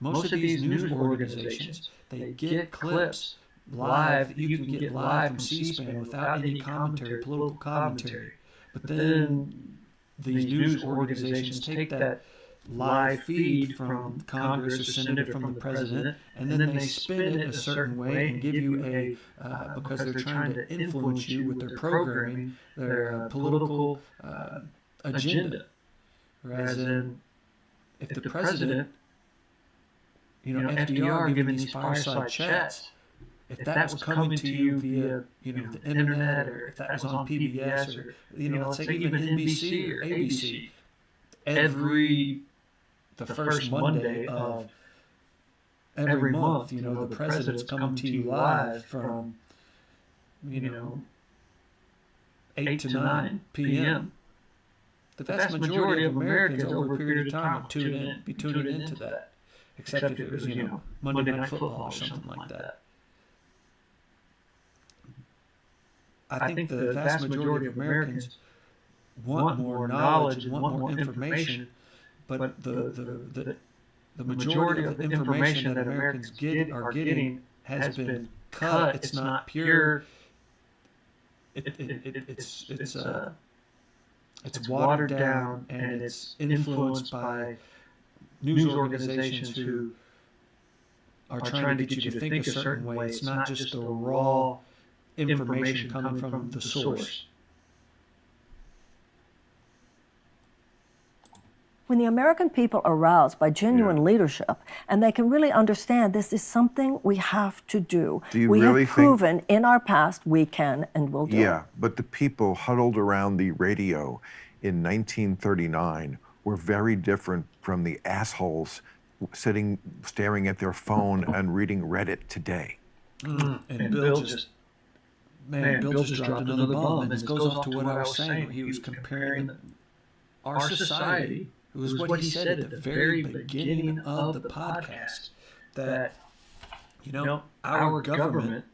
Most of these news organizations, they get clips live. You can get live from C-SPAN without any commentary, political commentary. But then these news organizations take that live feed from Congress or Senate or from the president, and then they spin it a certain way and give you because they're trying to influence you with their programming, their political agenda. Whereas if the president, FDR giving these fireside chats, if that was coming to you via, the internet, or if that was on PBS, or, let's say even NBC or ABC, the first Monday of every month, the president's coming to you live from, 8 to 9 p.m. The vast majority of Americans over a period of time would be tuning into that. Except if it was, Monday Night Football or something like that. I think the vast majority of Americans want more knowledge and want more information, but the majority of the information that Americans are getting has been cut. It's not pure. It's watered down, and it's influenced by news organizations who are trying to get you to think a certain way. It's not just the raw information coming from the source. When the American people are aroused by genuine leadership and they can really understand this is something we have to do. We have proven in our past we can and will do. Yeah, but the people huddled around the radio in 1939 were very different from the assholes staring at their phone and reading Reddit today. And Bill just dropped another bomb, and it goes off to what I was saying. He was comparing our society. It was what he said at the very beginning of the podcast, that, our government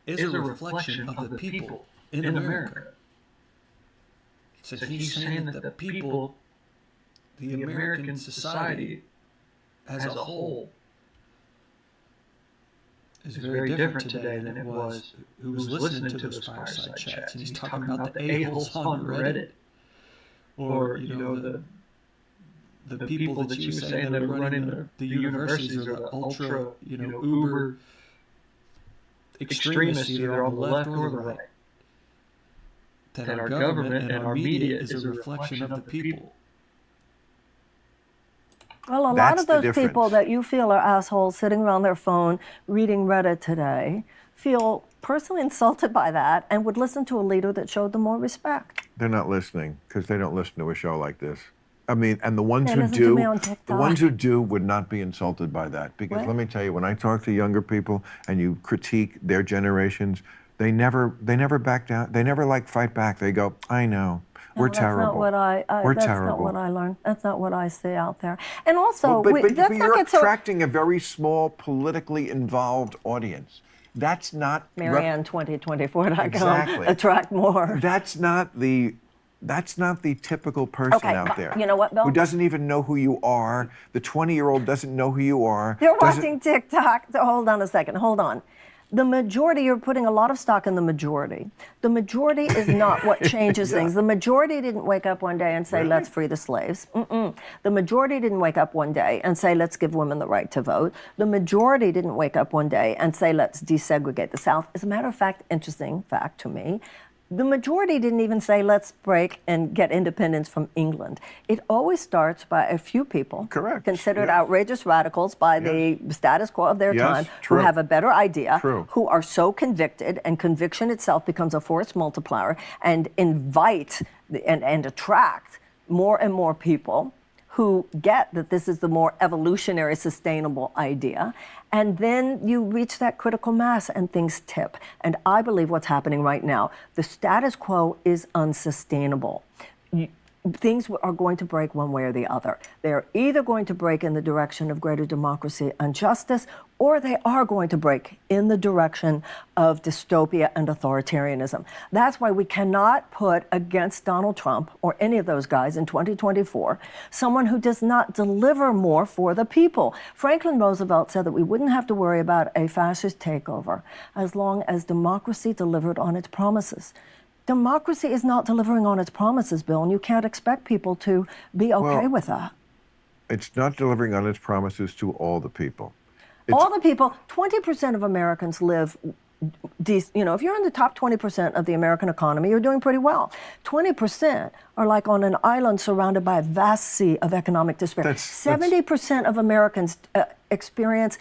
is a reflection of the people in America. So he's saying that the people, the American society as a whole, is very different today than it was who was listening to those fireside chats. And he's talking about the a-holes on Reddit, or, the people that you say that are running the universities, or the ultra, uber extremists, either on the left or the right. That our government and our media is a reflection of the people. Well, a lot of those people that you feel are assholes sitting around their phone reading Reddit today feel personally insulted by that and would listen to a leader that showed them more respect. They're not listening because they don't listen to a show like this. I mean, and the ones who do would not be insulted by that, because let me tell you, when I talk to younger people and you critique their generations, they never back down. They never fight back. They go, I know. We're terrible. We're terrible. That's not what I learned. That's not what I see out there. And also, but you're attracting a very small, politically involved audience. That's not Marianne2024.com. Exactly. Attract more. That's not the typical person out there. You know what, Bill? Who doesn't even know who you are. The 20-year-old doesn't know who you are. They're watching TikTok. So hold on a second. Hold on. The majority, you're putting a lot of stock in the majority. The majority is not what changes things. The majority didn't wake up one day and say, let's free the slaves. The majority didn't wake up one day and say, let's give women the right to vote. The majority didn't wake up one day and say, let's desegregate the South. As a matter of fact, interesting fact to me, the majority didn't even say, let's break and get independence from England. It always starts by a few people considered outrageous radicals by the status quo of their time, who have a better idea, who are so convicted, and conviction itself becomes a force multiplier, and invite and attract more and more people who get that this is the more evolutionary, sustainable idea. And then you reach that critical mass and things tip. And I believe what's happening right now, the status quo is unsustainable. Things are going to break one way or the other. They're either going to break in the direction of greater democracy and justice, or they are going to break in the direction of dystopia and authoritarianism. That's why we cannot put against Donald Trump or any of those guys in 2024 someone who does not deliver more for the people. Franklin Roosevelt said that we wouldn't have to worry about a fascist takeover as long as democracy delivered on its promises. Democracy is not delivering on its promises, Bill, and you can't expect people to be okay with that. It's not delivering on its promises to all the people. All the people, 20% of Americans live, if you're in the top 20% of the American economy, you're doing pretty well. 20% are like on an island surrounded by a vast sea of economic despair. 70% of Americans experience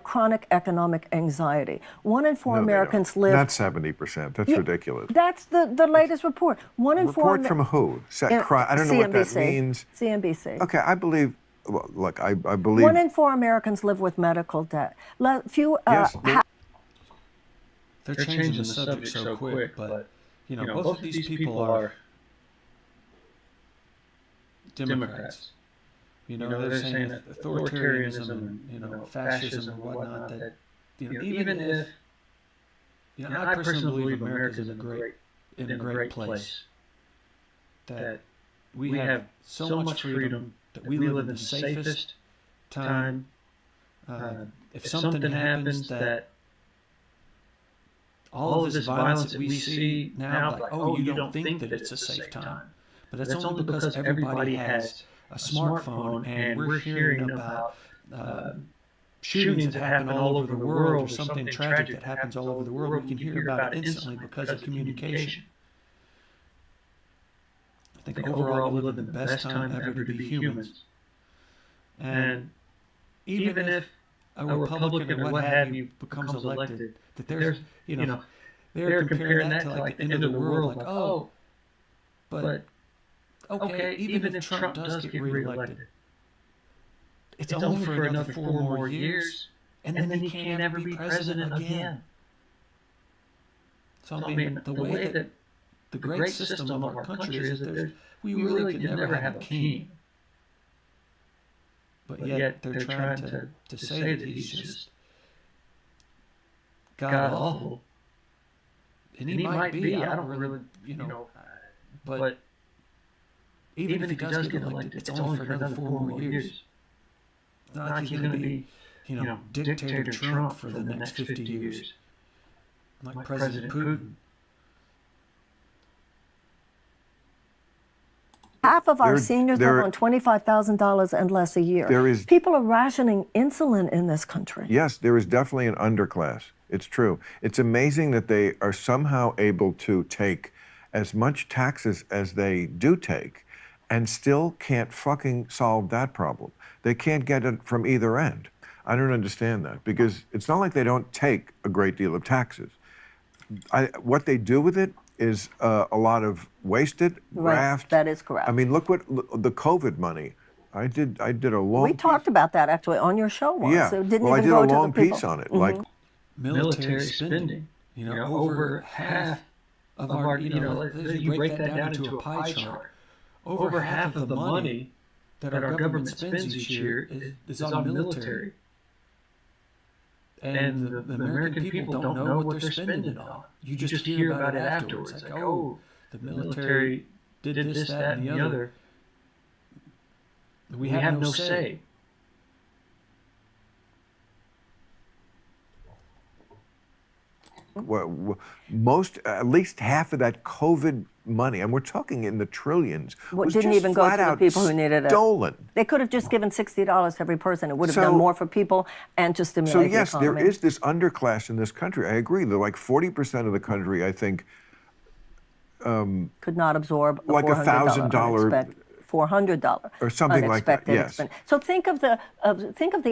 chronic economic anxiety. 1 in 4 Americans live. Not 70%. That's ridiculous. That's the latest report. 1 in 4. Report from who? I don't know what that means. CNBC. Okay, I believe. Well, look, I believe. 1 in 4 Americans live with medical debt. Yes, they're changing the subject so quick, but both of these people are Democrats. They're saying that authoritarianism and fascism and whatnot. That even if I personally believe America's in a great place. That we have so much freedom. That we live in the safest time. If something happens, that all of this violence that we see now, like, oh, you don't think that it's a safe time. But that's only because everybody has a smartphone, and we're hearing about shootings that happen all over the world, or something tragic that happens all over the world. We can hear about it instantly because of communication. I think overall we live in the best time ever to be humans. And even if a Republican or what have you becomes elected, that there's, they're comparing that to like the end of the world, like, oh, but okay, even if Trump does get reelected, it's only for another 4 more years, and then he can't ever be president again. So I mean, the way that the great system of our country is that we really could never have a king. But yet they're trying to say that he's just god awful. And he might be, I don't really, but even if he does get elected, it's only for another 4 more years. It's not like he's going to be, dictator Trump for the next 50 years, like President Putin. Half of our seniors live on $25,000 and less a year. People are rationing insulin in this country. Yes, there is definitely an underclass. It's true. It's amazing that they are somehow able to take as much taxes as they do take and still can't fucking solve that problem. They can't get it from either end. I don't understand that, because it's not like they don't take a great deal of taxes. What they do with it is a lot of wasted graft. Right, that is correct. I mean, look the COVID money. I did a long. We talked about that actually on your show once. Yeah, So it didn't I even did go a to long the people. piece on it, like military spending. Over half of our, you break that down into a pie chart. Over half of the money that our government spends each year is on military. And the American people don't know what they're spending it on. You just hear about it afterwards. Like, oh, the military did this, that, and the other. We have no say. At least half of that COVID money, and we're talking in the trillions, was didn't just even go to flat the out people who needed it. Stolen. They could have just given $60 to every person. It would have done more for people and to stimulate the economy. So yes, there is this underclass in this country. I agree. They're like 40% of the country, I think, could not absorb a like $1,000 $400 or something like that. Yes. Expense. So think of the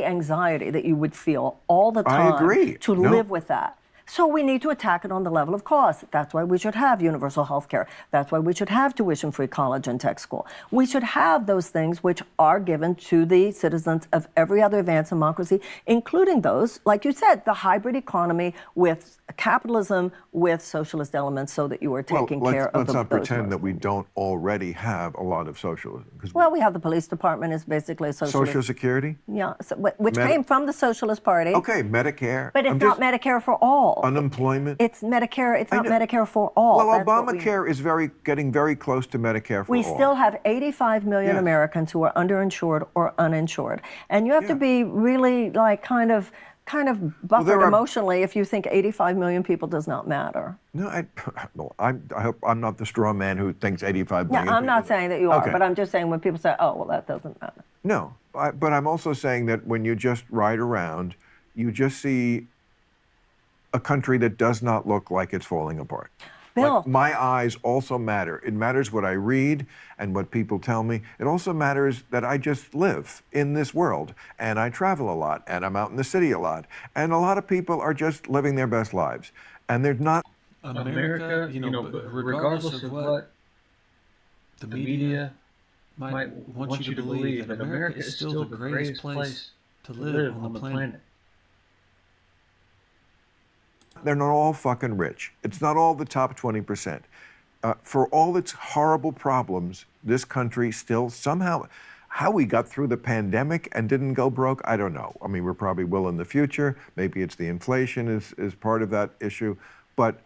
anxiety that you would feel all the time I agree. to live with that. So we need to attack it on the level of cost. That's why we should have universal health care. That's why we should have tuition-free college and tech school. We should have those things which are given to the citizens of every other advanced democracy, including those, like you said, the hybrid economy with capitalism with socialist elements, so that you are taking care of let's not those pretend most. that we don't already have a lot of socialism. 'Cause Well, we have the police department is basically a socialist. Social Security? Yeah, so, which came from the Socialist Party. Okay, Medicare. But it's not Medicare for all. Unemployment? It's Medicare. It's not know. Medicare for all. Well, That's what Obamacare is getting very close to Medicare for all. we still have 85 million Yes. Americans who are underinsured or uninsured, and you have to be really like kind of buffered there are- emotionally if you think 85 million people does not matter. No, I hope I'm not the straw man who thinks 85 Yeah, million I'm not people. saying that you are, Okay. but I'm just saying when people say, "Oh, well, that doesn't matter." No, but I'm also saying that when you just ride around, you just see a country that does not look like it's falling apart. Bill. Like, my eyes also matter. It matters what I read and what people tell me. It also matters that I just live in this world and I travel a lot and I'm out in the city a lot. And a lot of people are just living their best lives. And they're not. America, but regardless of what the media might want you to believe, that America is still the greatest place to live on the planet. They're not all fucking rich. It's not all the top 20%. For all its horrible problems, this country still somehow, how we got through the pandemic and didn't go broke, I don't know. I mean, we probably will in the future. Maybe it's the inflation is part of that issue. But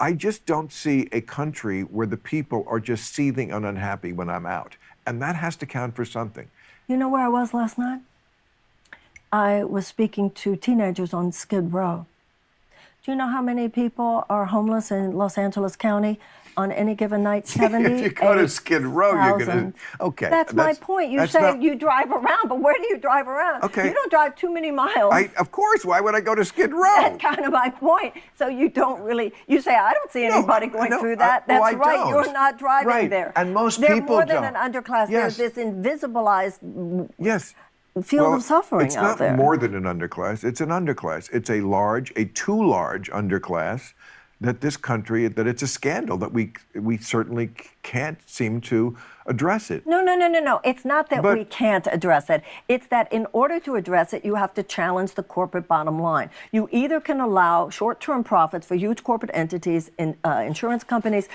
I just don't see a country where the people are just seething and unhappy when I'm out. And that has to count for something. You know where I was last night? I was speaking to teenagers on Skid Row. Do you know how many people are homeless in Los Angeles County on any given night? 70. If you go to Skid Row, you're going to. Okay. That's my point. You say you drive around, but where do you drive around? Okay. You don't drive too many miles. Of course. Why would I go to Skid Row? That's kind of my point. So you don't really, you say, I don't see anybody going through that. That's I right. don't. You're not driving Right. there. And most They're people more than don't. an underclass. Yes. There's this invisibilized Yes. field of suffering it's out there. not more than an underclass. It's an underclass. It's a too large underclass that this country, that it's a scandal that we certainly can't seem to address it. No. It's not that we can't address it. It's that in order to address it, you have to challenge the corporate bottom line. You either can allow short-term profits for huge corporate entities, insurance companies,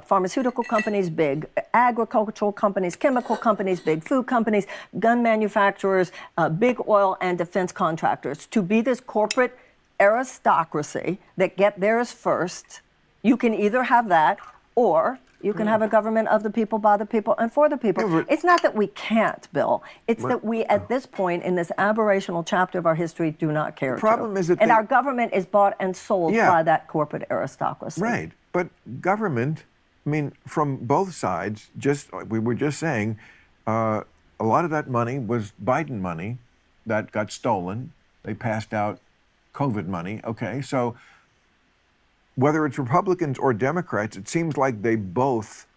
pharmaceutical companies, big agricultural companies, chemical companies, big food companies, gun manufacturers, big oil and defense contractors, to be this corporate aristocracy that get theirs first. You can either have that, or you can have a government of the people, by the people, and for the people. Yeah, it's not that we can't, Bill. It's that we, at this point in this aberrational chapter of our history, do not care. The problem is that and our government is bought and sold by that corporate aristocracy. Right, but government, I mean, from both sides, we were just saying, a lot of that money was Biden money that got stolen. They passed out COVID money. Okay, so whether it's Republicans or Democrats, it seems like they both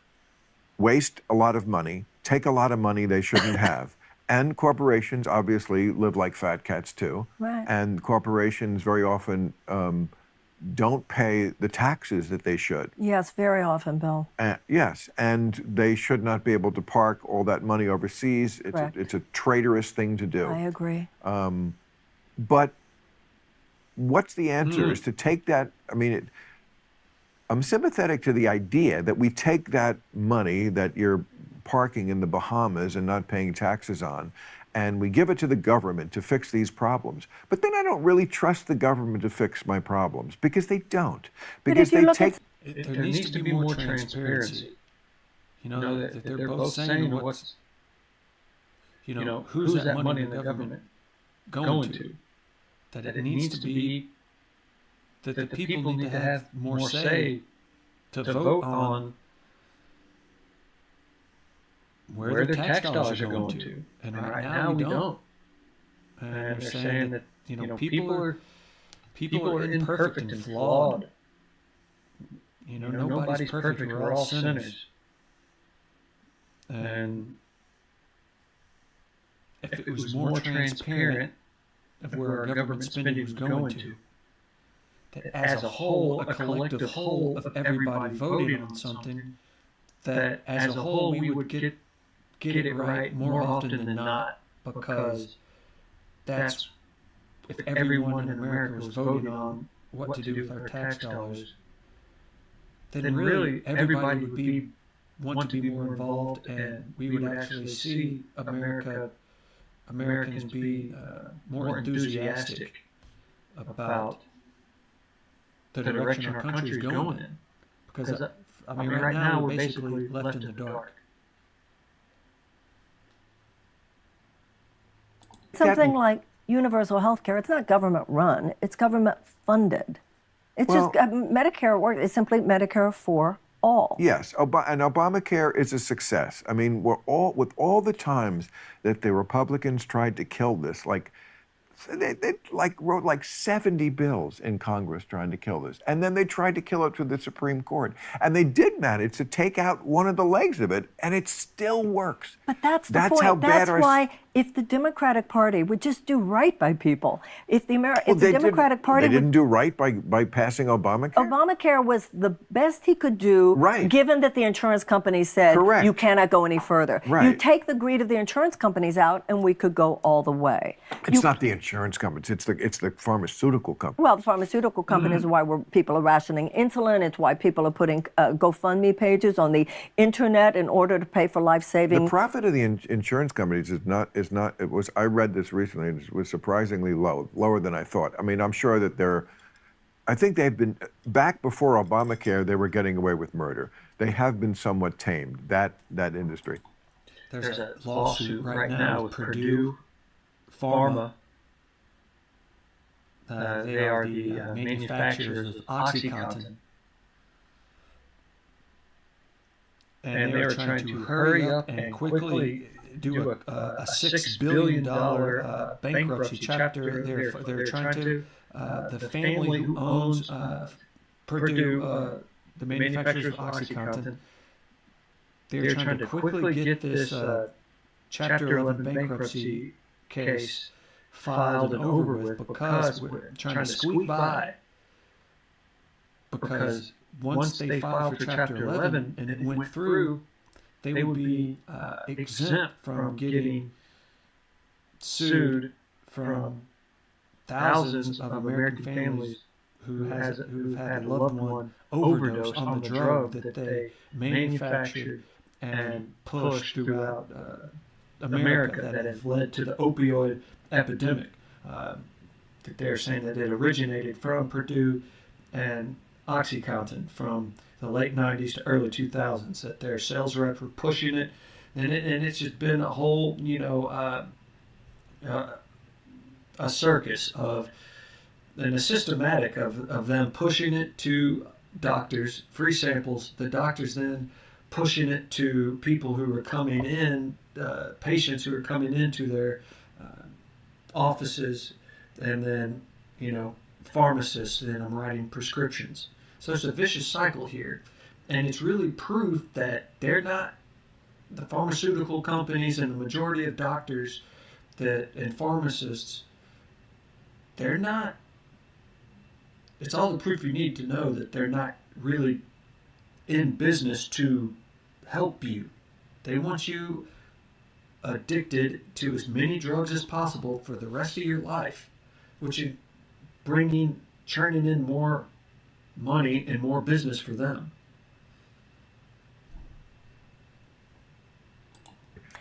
waste a lot of money, take a lot of money they shouldn't have. And corporations obviously live like fat cats too. Right. And corporations very often don't pay the taxes that they should. Yes, very often, Bill. Yes, and they should not be able to park all that money overseas. It's a traitorous thing to do. I agree. But what's the answer is to take that, I mean, I'm sympathetic to the idea that we take that money that you're parking in the Bahamas and not paying taxes on, and we give it to the government to fix these problems. But then I don't really trust the government to fix my problems, because they don't. Because they take... There needs to be more transparency. That they're both saying what's, who's that money in the government going to? That it needs to be that the people need to have more say to vote on where their tax dollars are going to. And right now we don't. And they're saying that people are imperfect and flawed. Nobody's perfect. We're all sinners. And if it was more transparent of where our government spending was going to, that as a whole, a collective whole of everybody voting on something, that as a whole we would get it right more often than not, because that's, if everyone in America was voting on what to do with our tax dollars, then really everybody would want to be more involved, and we would actually see Americans be more enthusiastic about the direction our country is going in. Because, I mean, right now we're basically left in the dark. Something like universal health care, it's not government run, it's government funded. It's just Medicare works, it's simply Medicare for all. Yes, and Obamacare is a success. I mean, with all the times that the Republicans tried to kill this, like they wrote like 70 bills in Congress trying to kill this, and then they tried to kill it through the Supreme Court, and they did manage to take out one of the legs of it, and it still works. But that's the point. How bad that's why if the Democratic Party would just do right by people, if the Democratic Party they didn't do right by passing Obamacare. Obamacare was the best he could do, right, given that the insurance companies said correct, you cannot go any further. Right. You take the greed of the insurance companies out, and we could go all the way. It's not the insurance companies; it's the pharmaceutical companies. Well, the pharmaceutical companies are why people are rationing insulin. It's why people are putting GoFundMe pages on the internet in order to pay for life-saving. The profit of the insurance companies is not. It was. I read this recently, and it was surprisingly low, lower than I thought. I mean, I'm sure that I think they've been back before Obamacare. They were getting away with murder. They have been somewhat tamed. That industry. There's a lawsuit right now with Purdue Pharma. They are the manufacturers of OxyContin. And they are trying to hurry up and quickly do a $6 billion bankruptcy chapter. They're trying to, the family who owns Purdue, the manufacturers of OxyContin, they're trying to quickly get this Chapter 11 bankruptcy case filed and over with, because we're trying to squeak by. Because once they filed for Chapter 11 and it went through, they would be exempt from getting sued from thousands of American families who've had a loved one overdose on the drug that they manufactured and pushed throughout America that have led to the opioid epidemic. They're saying that it originated from Purdue and OxyContin from the late 90s to early 2000s, that their sales reps were pushing it, and it's just been a whole, a circus and a systematic of them pushing it to doctors, free samples, the doctors then pushing it to people who are coming in, patients who are coming into their offices, and then, pharmacists, and I'm writing prescriptions. So it's a vicious cycle here, and it's really proof that they're not, the pharmaceutical companies and the majority of doctors and pharmacists, they're not, it's all the proof you need to know that they're not really in business to help you. They want you addicted to as many drugs as possible for the rest of your life, which is churning in more money and more business for them.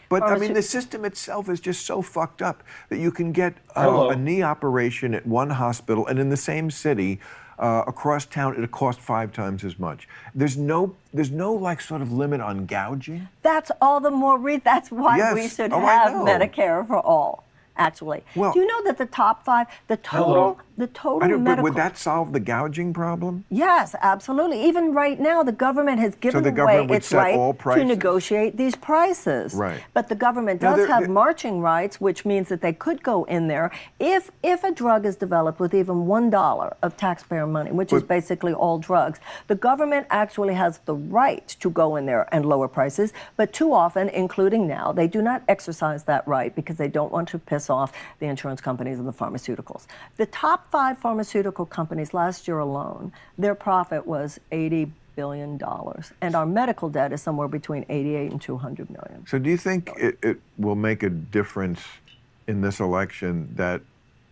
But I mean, the system itself is just so fucked up that you can get a knee operation at one hospital, and in the same city, across town, it'll cost 5 times as much. There's no like sort of limit on gouging. That's all the more that's why we should have Medicare for all. Actually, well, do you know that the top 5, the total medical... Would that solve the gouging problem? Yes, absolutely. Even right now, the government has given away its right to negotiate these prices. Right. But the government does have marching rights, which means that they could go in there if a drug is developed with even $1 of taxpayer money, which is basically all drugs. The government actually has the right to go in there and lower prices, but too often, including now, they do not exercise that right because they don't want to piss off the insurance companies and the pharmaceuticals. The top top 5 pharmaceutical companies last year alone, their profit was $80 billion. And our medical debt is somewhere between 88 and 200 million. So do you think it will make a difference in this election that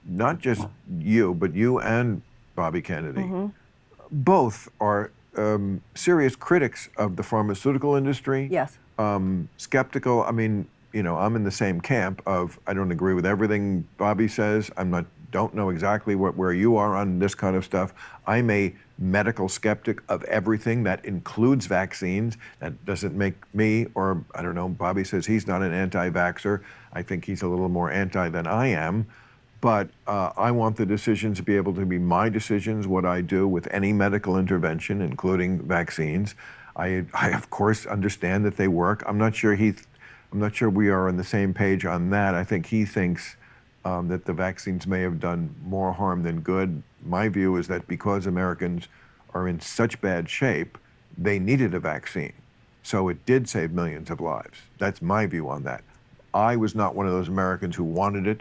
not just you, but you and Bobby Kennedy, both are serious critics of the pharmaceutical industry? Yes. Skeptical. I mean, I'm in the same camp of I don't agree with everything Bobby says. Don't know exactly where you are on this kind of stuff. I'm a medical skeptic of everything that includes vaccines. That doesn't make me, or I don't know, Bobby says he's not an anti-vaxxer. I think he's a little more anti than I am. But I want the decisions to be able to be my decisions, what I do with any medical intervention, including vaccines. I of course understand that they work. I'm not sure we are on the same page on that. I think he thinks that the vaccines may have done more harm than good. My view is that because Americans are in such bad shape, they needed a vaccine. So it did save millions of lives. That's my view on that. I was not one of those Americans who wanted it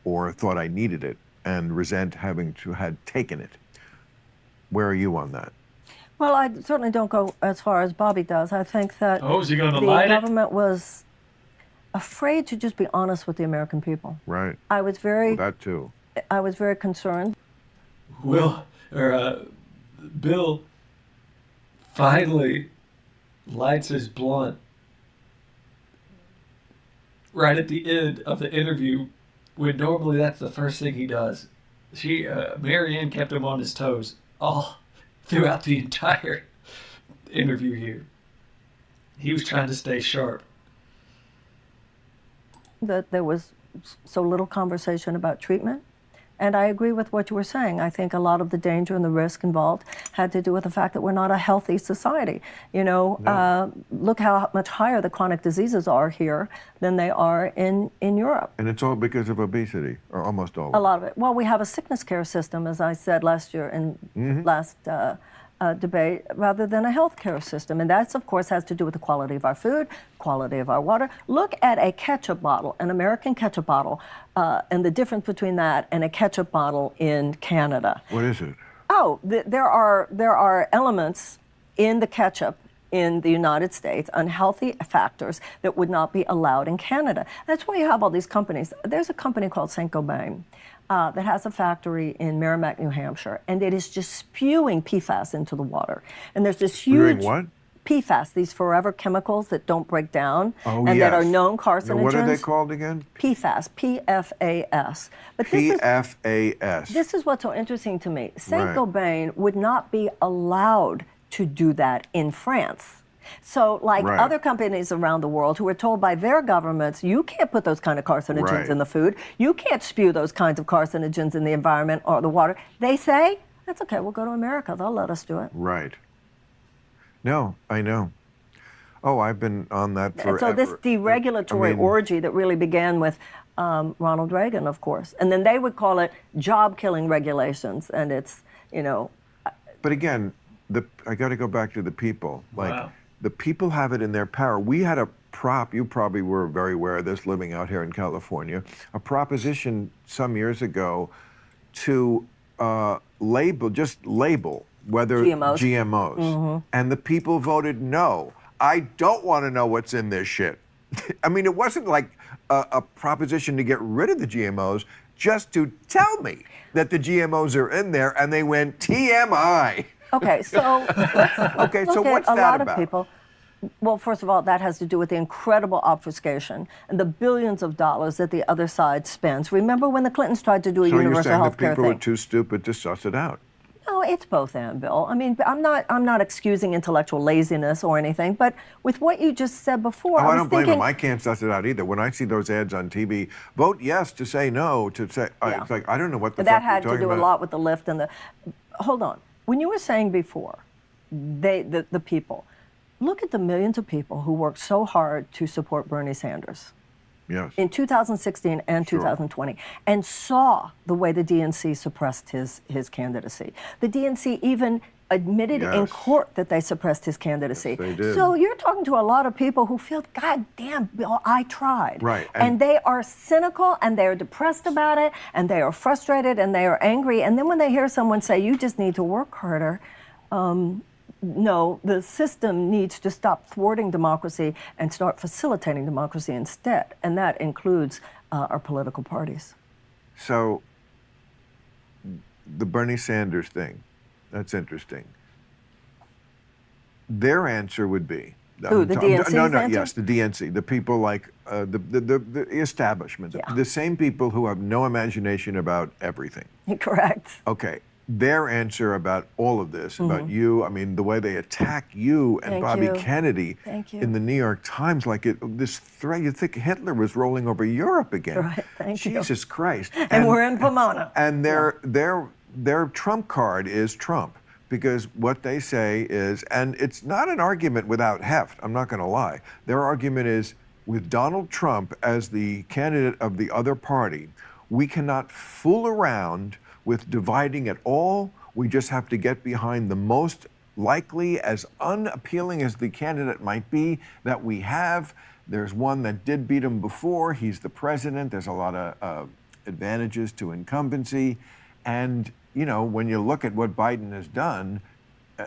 or thought I needed it and resent having to had taken it. Where are you on that? Well, I certainly don't go as far as Bobby does. I think that Oh, is he going to the light it? government was afraid to just be honest with the American people. Right. I was very That too. concerned. Bill finally lights his blunt right at the end of the interview, when normally that's the first thing he does. Marianne kept him on his toes all throughout the entire interview here. He was trying to stay sharp. That there was so little conversation about treatment. And I agree with what you were saying. I think a lot of the danger and the risk involved had to do with the fact that we're not a healthy society. Look how much higher the chronic diseases are here than they are in Europe. And it's all because of obesity, or almost all of it. A lot of it. Well, we have a sickness care system, as I said last year in last debate, rather than a health care system. And that, of course, has to do with the quality of our food, quality of our water. Look at a ketchup bottle, an American ketchup bottle, and the difference between that and a ketchup bottle in Canada. What is it? Oh, there are elements in the ketchup in the United States, unhealthy factors that would not be allowed in Canada. That's why you have all these companies. There's a company called Saint-Gobain that has a factory in Merrimack, New Hampshire, and it is just spewing PFAS into the water. And there's this huge what? PFAS, these forever chemicals that don't break down Oh, and yes. that are known carcinogens. Now, what are they called again? PFAS, P-F-A-S. But PFAS. this is what's so interesting to me. Saint-Gobain would not be allowed to do that in France. So like other companies around the world who are told by their governments, you can't put those kind of carcinogens in the food. You can't spew those kinds of carcinogens in the environment or the water. They say, that's okay, we'll go to America. They'll let us do it. Right. No, I know. Oh, I've been on that forever. So this deregulatory orgy that really began with Ronald Reagan, of course. And then they would call it job-killing regulations. And it's, But again, I got to go back to the people. Wow. The people have it in their power. We had a you probably were very aware of this living out here in California, a proposition some years ago to label whether GMOs. And the people voted no. I don't want to know what's in this shit. I mean, it wasn't like a proposition to get rid of the GMOs, just to tell me that the GMOs are in there, and they went TMI. Okay, so Okay, so what's a that lot about? of people. Well, first of all, that has to do with the incredible obfuscation and the billions of dollars that the other side spends. Remember when the Clintons tried to do a So you're universal saying health that care people thing? are too stupid to suss it out? No, it's both and, Bill. I mean, I'm not excusing intellectual laziness or anything, but with what you just said before, Oh, I was don't blame thinking, them. I can't suss it out either. When I see those ads on TV, vote yes to say no to say. It's like I don't know what the that fuck had you're to talking do about. a lot with the lift and the. Hold on. When you were saying before, the people, look at the millions of people who worked so hard to support Bernie Sanders. Yes. In 2016 and 2020, and saw the way the DNC suppressed his candidacy. The DNC even admitted in Yes. court that they suppressed his candidacy. Yes, they did. So you're talking to a lot of people who feel, God damn, Bill, I tried. Right, And and- they are cynical and they are depressed about it and they are frustrated and they are angry. And then when they hear someone say, you just need to work harder, no, the system needs to stop thwarting democracy and start facilitating democracy instead. And that includes our political parties. So, the Bernie Sanders thing, that's interesting. Their answer would be, Ooh, the DNC's no, answer? yes, the DNC, the people like the establishment, Yeah. the same people who have no imagination about everything. Correct. Okay, their answer about all of this, about you, I mean, the way they attack you and Thank Bobby you. Kennedy Thank you. in the New York Times, like this threat, you think Hitler was rolling over Europe again. Right, thank you. Jesus Christ. And we're in Pomona. And their trump card is Trump, because what they say is, and it's not an argument without heft, I'm not going to lie. Their argument is, with Donald Trump as the candidate of the other party, we cannot fool around with dividing at all. We just have to get behind the most likely, as unappealing as the candidate might be, that we have. There's one that did beat him before. He's the president. There's a lot of advantages to incumbency. And, you know, when you look at what Biden has done,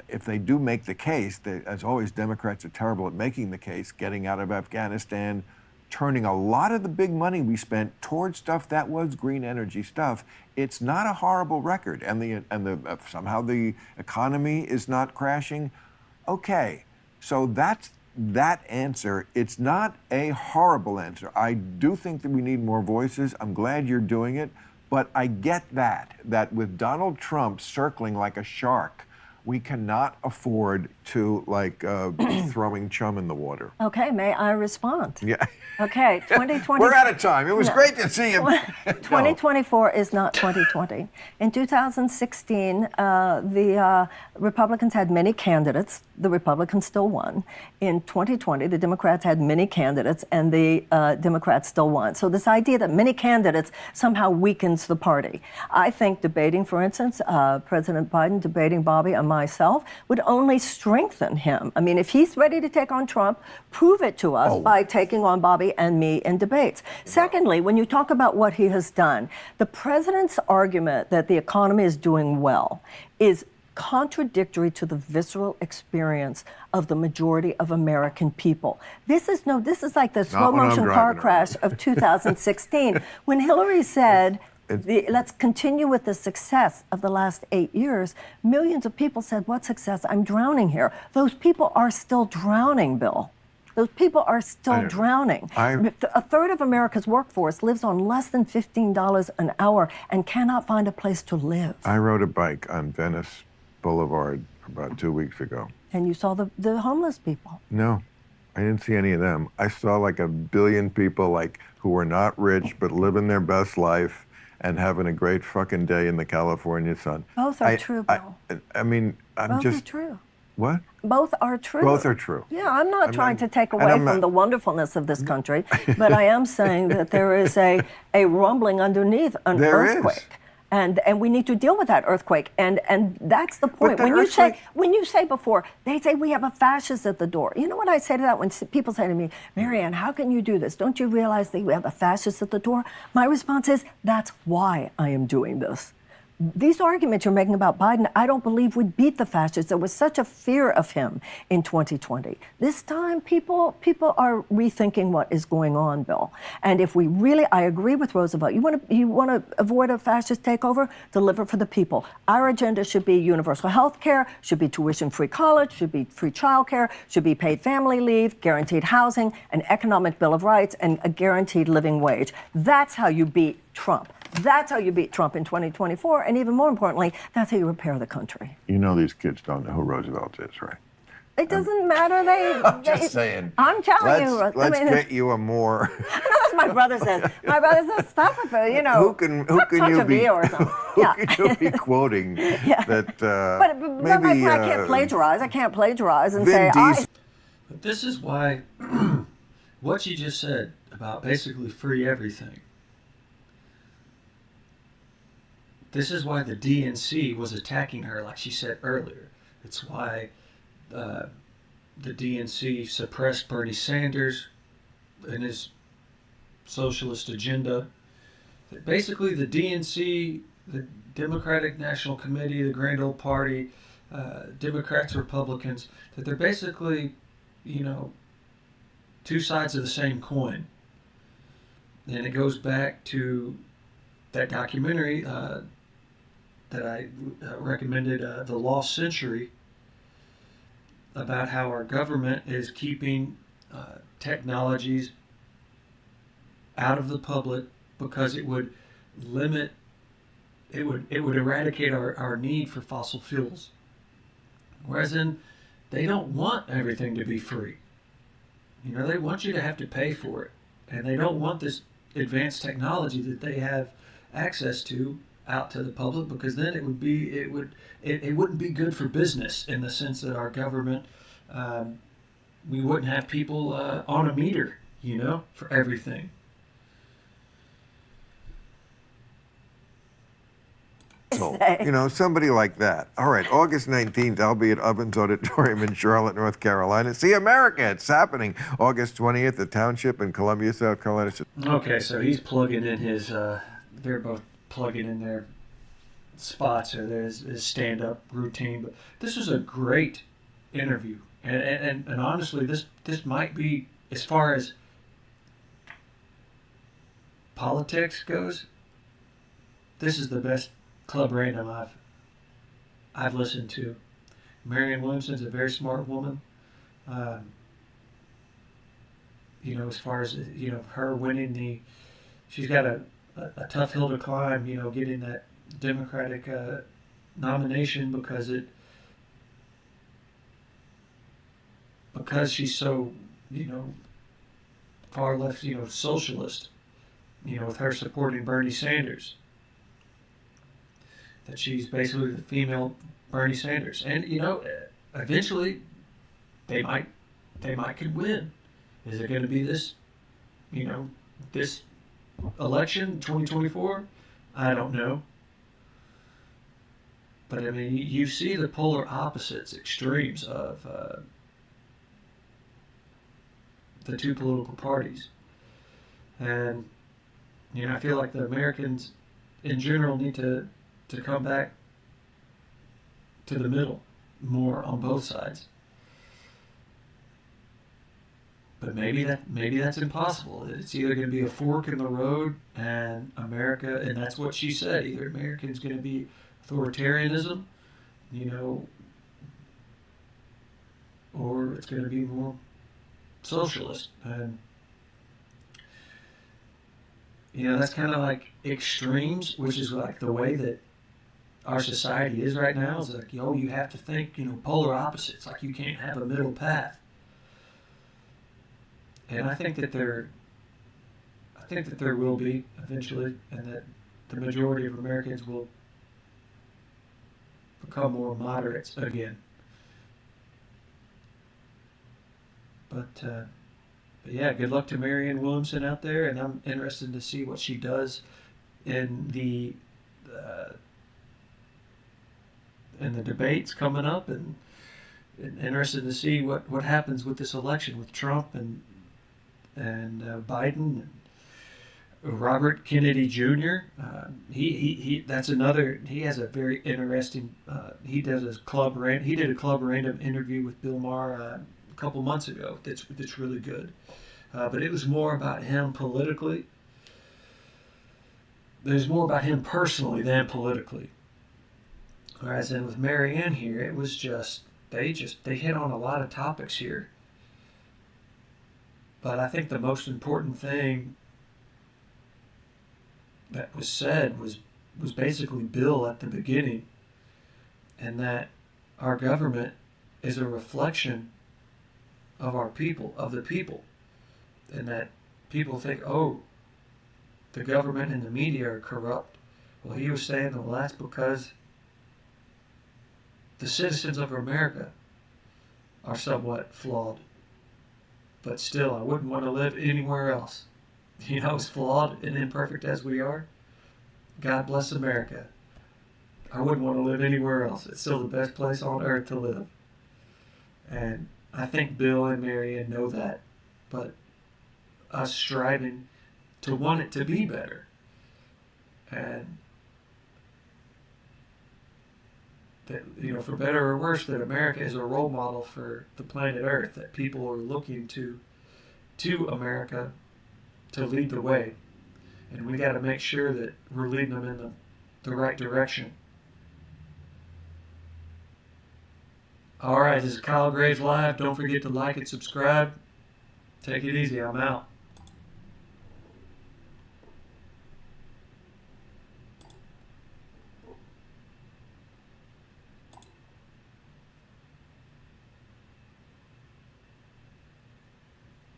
if they do make the case, as always, Democrats are terrible at making the case, getting out of Afghanistan, turning a lot of the big money we spent towards stuff that was green energy stuff. It's not a horrible record, and somehow the economy is not crashing. Okay, so that's that answer. It's not a horrible answer. I do think that we need more voices. I'm glad you're doing it, but I get that with Donald Trump circling like a shark, we cannot afford to throwing chum in the water. Okay, may I respond? Yeah. Okay, 2020. We're out of time. It was great to see you. 2024 is not 2020. In 2016, the Republicans had many candidates. The Republicans still won. In 2020, the Democrats had many candidates, and the Democrats still won. So this idea that many candidates somehow weakens the party. I think debating, for instance, President Biden debating Bobby and myself would only strengthen him. I mean, if he's ready to take on Trump, prove it to us by taking on Bobby and me in debates. Secondly, when you talk about what he has done, the president's argument that the economy is doing well is contradictory to the visceral experience of the majority of American people. This is like the slow motion car crash of 2016 when Hillary said, let's continue with the success of the last 8 years. Millions of people said, what success? I'm drowning here. Those people are still drowning, Bill. Those people are still drowning. A third of America's workforce lives on less than $15 an hour and cannot find a place to live. I rode a bike on Venice Boulevard about 2 weeks ago. And you saw the homeless people. No, I didn't see any of them. I saw like a billion people who are not rich but living their best life and having a great fucking day in the California sun. Both are true, Bill. I mean, Both are true. What? Both are true. Both are true. Yeah, I'm not trying to take away from the wonderfulness of this country, but I am saying that there is a rumbling underneath an earthquake. And we need to deal with that earthquake. And that's the point. When you say before, they say we have a fascist at the door. You know what I say to that when people say to me, Marianne, how can you do this? Don't you realize that we have a fascist at the door? My response is, that's why I am doing this. These arguments you're making about Biden, I don't believe would beat the fascists. There was such a fear of him in 2020. This time, people are rethinking what is going on, Bill. And if we really, I agree with Roosevelt. You want to avoid a fascist takeover? Deliver for the people. Our agenda should be universal health care, should be tuition-free college, should be free childcare, should be paid family leave, guaranteed housing, an economic bill of rights, and a guaranteed living wage. That's how you beat Trump. That's how you beat Trump in 2024, and even more importantly, that's how you repair the country. You know these kids don't know who Roosevelt is, right? It doesn't matter. I'm just saying. I'm telling you. Let's get you a more. That's my brother says. My brother says, stop with the, Who can you be? Or something. Who can you be quoting that? But maybe I can't plagiarize. I can't plagiarize and Vin say Diesel. But this is why what you just said about basically free everything. This is why the DNC was attacking her, like she said earlier. It's why the DNC suppressed Bernie Sanders and his socialist agenda. Basically, the DNC, the Democratic National Committee, the Grand Old Party, Democrats, Republicans, that they're basically, two sides of the same coin. And it goes back to that documentary that I recommended, The Lost Century, about how our government is keeping technologies out of the public because it would limit, it would eradicate our need for fossil fuels. Whereas they don't want everything to be free. They want you to have to pay for it. And they don't want this advanced technology that they have access to out to the public, because then it wouldn't be good for business, in the sense that our government, we wouldn't have people on a meter, for everything. Somebody like that. All right, August 19th, I'll be at Ovens Auditorium in Charlotte, North Carolina. See America, it's happening. August 20th, the Township in Columbia, South Carolina. Okay, so he's plugging in his, they're both plugging in their spots or his stand-up routine. But this was a great interview. And honestly, this might be, as far as politics goes, this is the best Club Random I've listened to. Marianne Williamson is a very smart woman. As far as her winning she's got a tough hill to climb. Getting that Democratic nomination because she's so far left, socialist. With her supporting Bernie Sanders. That she's basically the female Bernie Sanders, and eventually they might could win. Is it going to be this election 2024? I don't know, but I mean, you see the polar opposites, extremes of the two political parties, and I feel like the Americans in general need to come back to the middle more on both sides. But maybe that's impossible. It's either going to be a fork in the road, and America, and that's what she said, either America's going to be authoritarianism, or it's going to be more socialist. And that's kind of like extremes, which is like the way that our society is right now. Is like, you have to think, polar opposites. Like, you can't have a middle path. And I think that there will be eventually, and that the majority of Americans will become more moderates again. But yeah, good luck to Marianne Williamson out there, and I'm interested to see what she does in the debates coming up, and interested to see what happens with this election with Trump and Biden and Robert Kennedy Jr. That's another. He has a very interesting. He did a Club Random interview with Bill Maher a couple months ago. That's really good. But it was more about him politically. There's more about him personally than politically. Whereas then with Marianne here, it was they hit on a lot of topics here. But I think the most important thing that was said was basically Bill at the beginning, and that our government is a reflection of our people, of the people, and that people think, the government and the media are corrupt. Well, he was saying, well, that's because the citizens of America are somewhat flawed. But still, I wouldn't want to live anywhere else. As flawed and imperfect as we are, God bless America. I wouldn't want to live anywhere else. It's still the best place on earth to live. And I think Bill and Marianne know that. But us striving to want it to be better. And that, for better or worse, that America is a role model for the planet Earth, that people are looking to America to lead the way. And we got to make sure that we're leading them in the right direction. All right, this is Kyle Graves Live. Don't forget to like and subscribe. Take it easy. I'm out.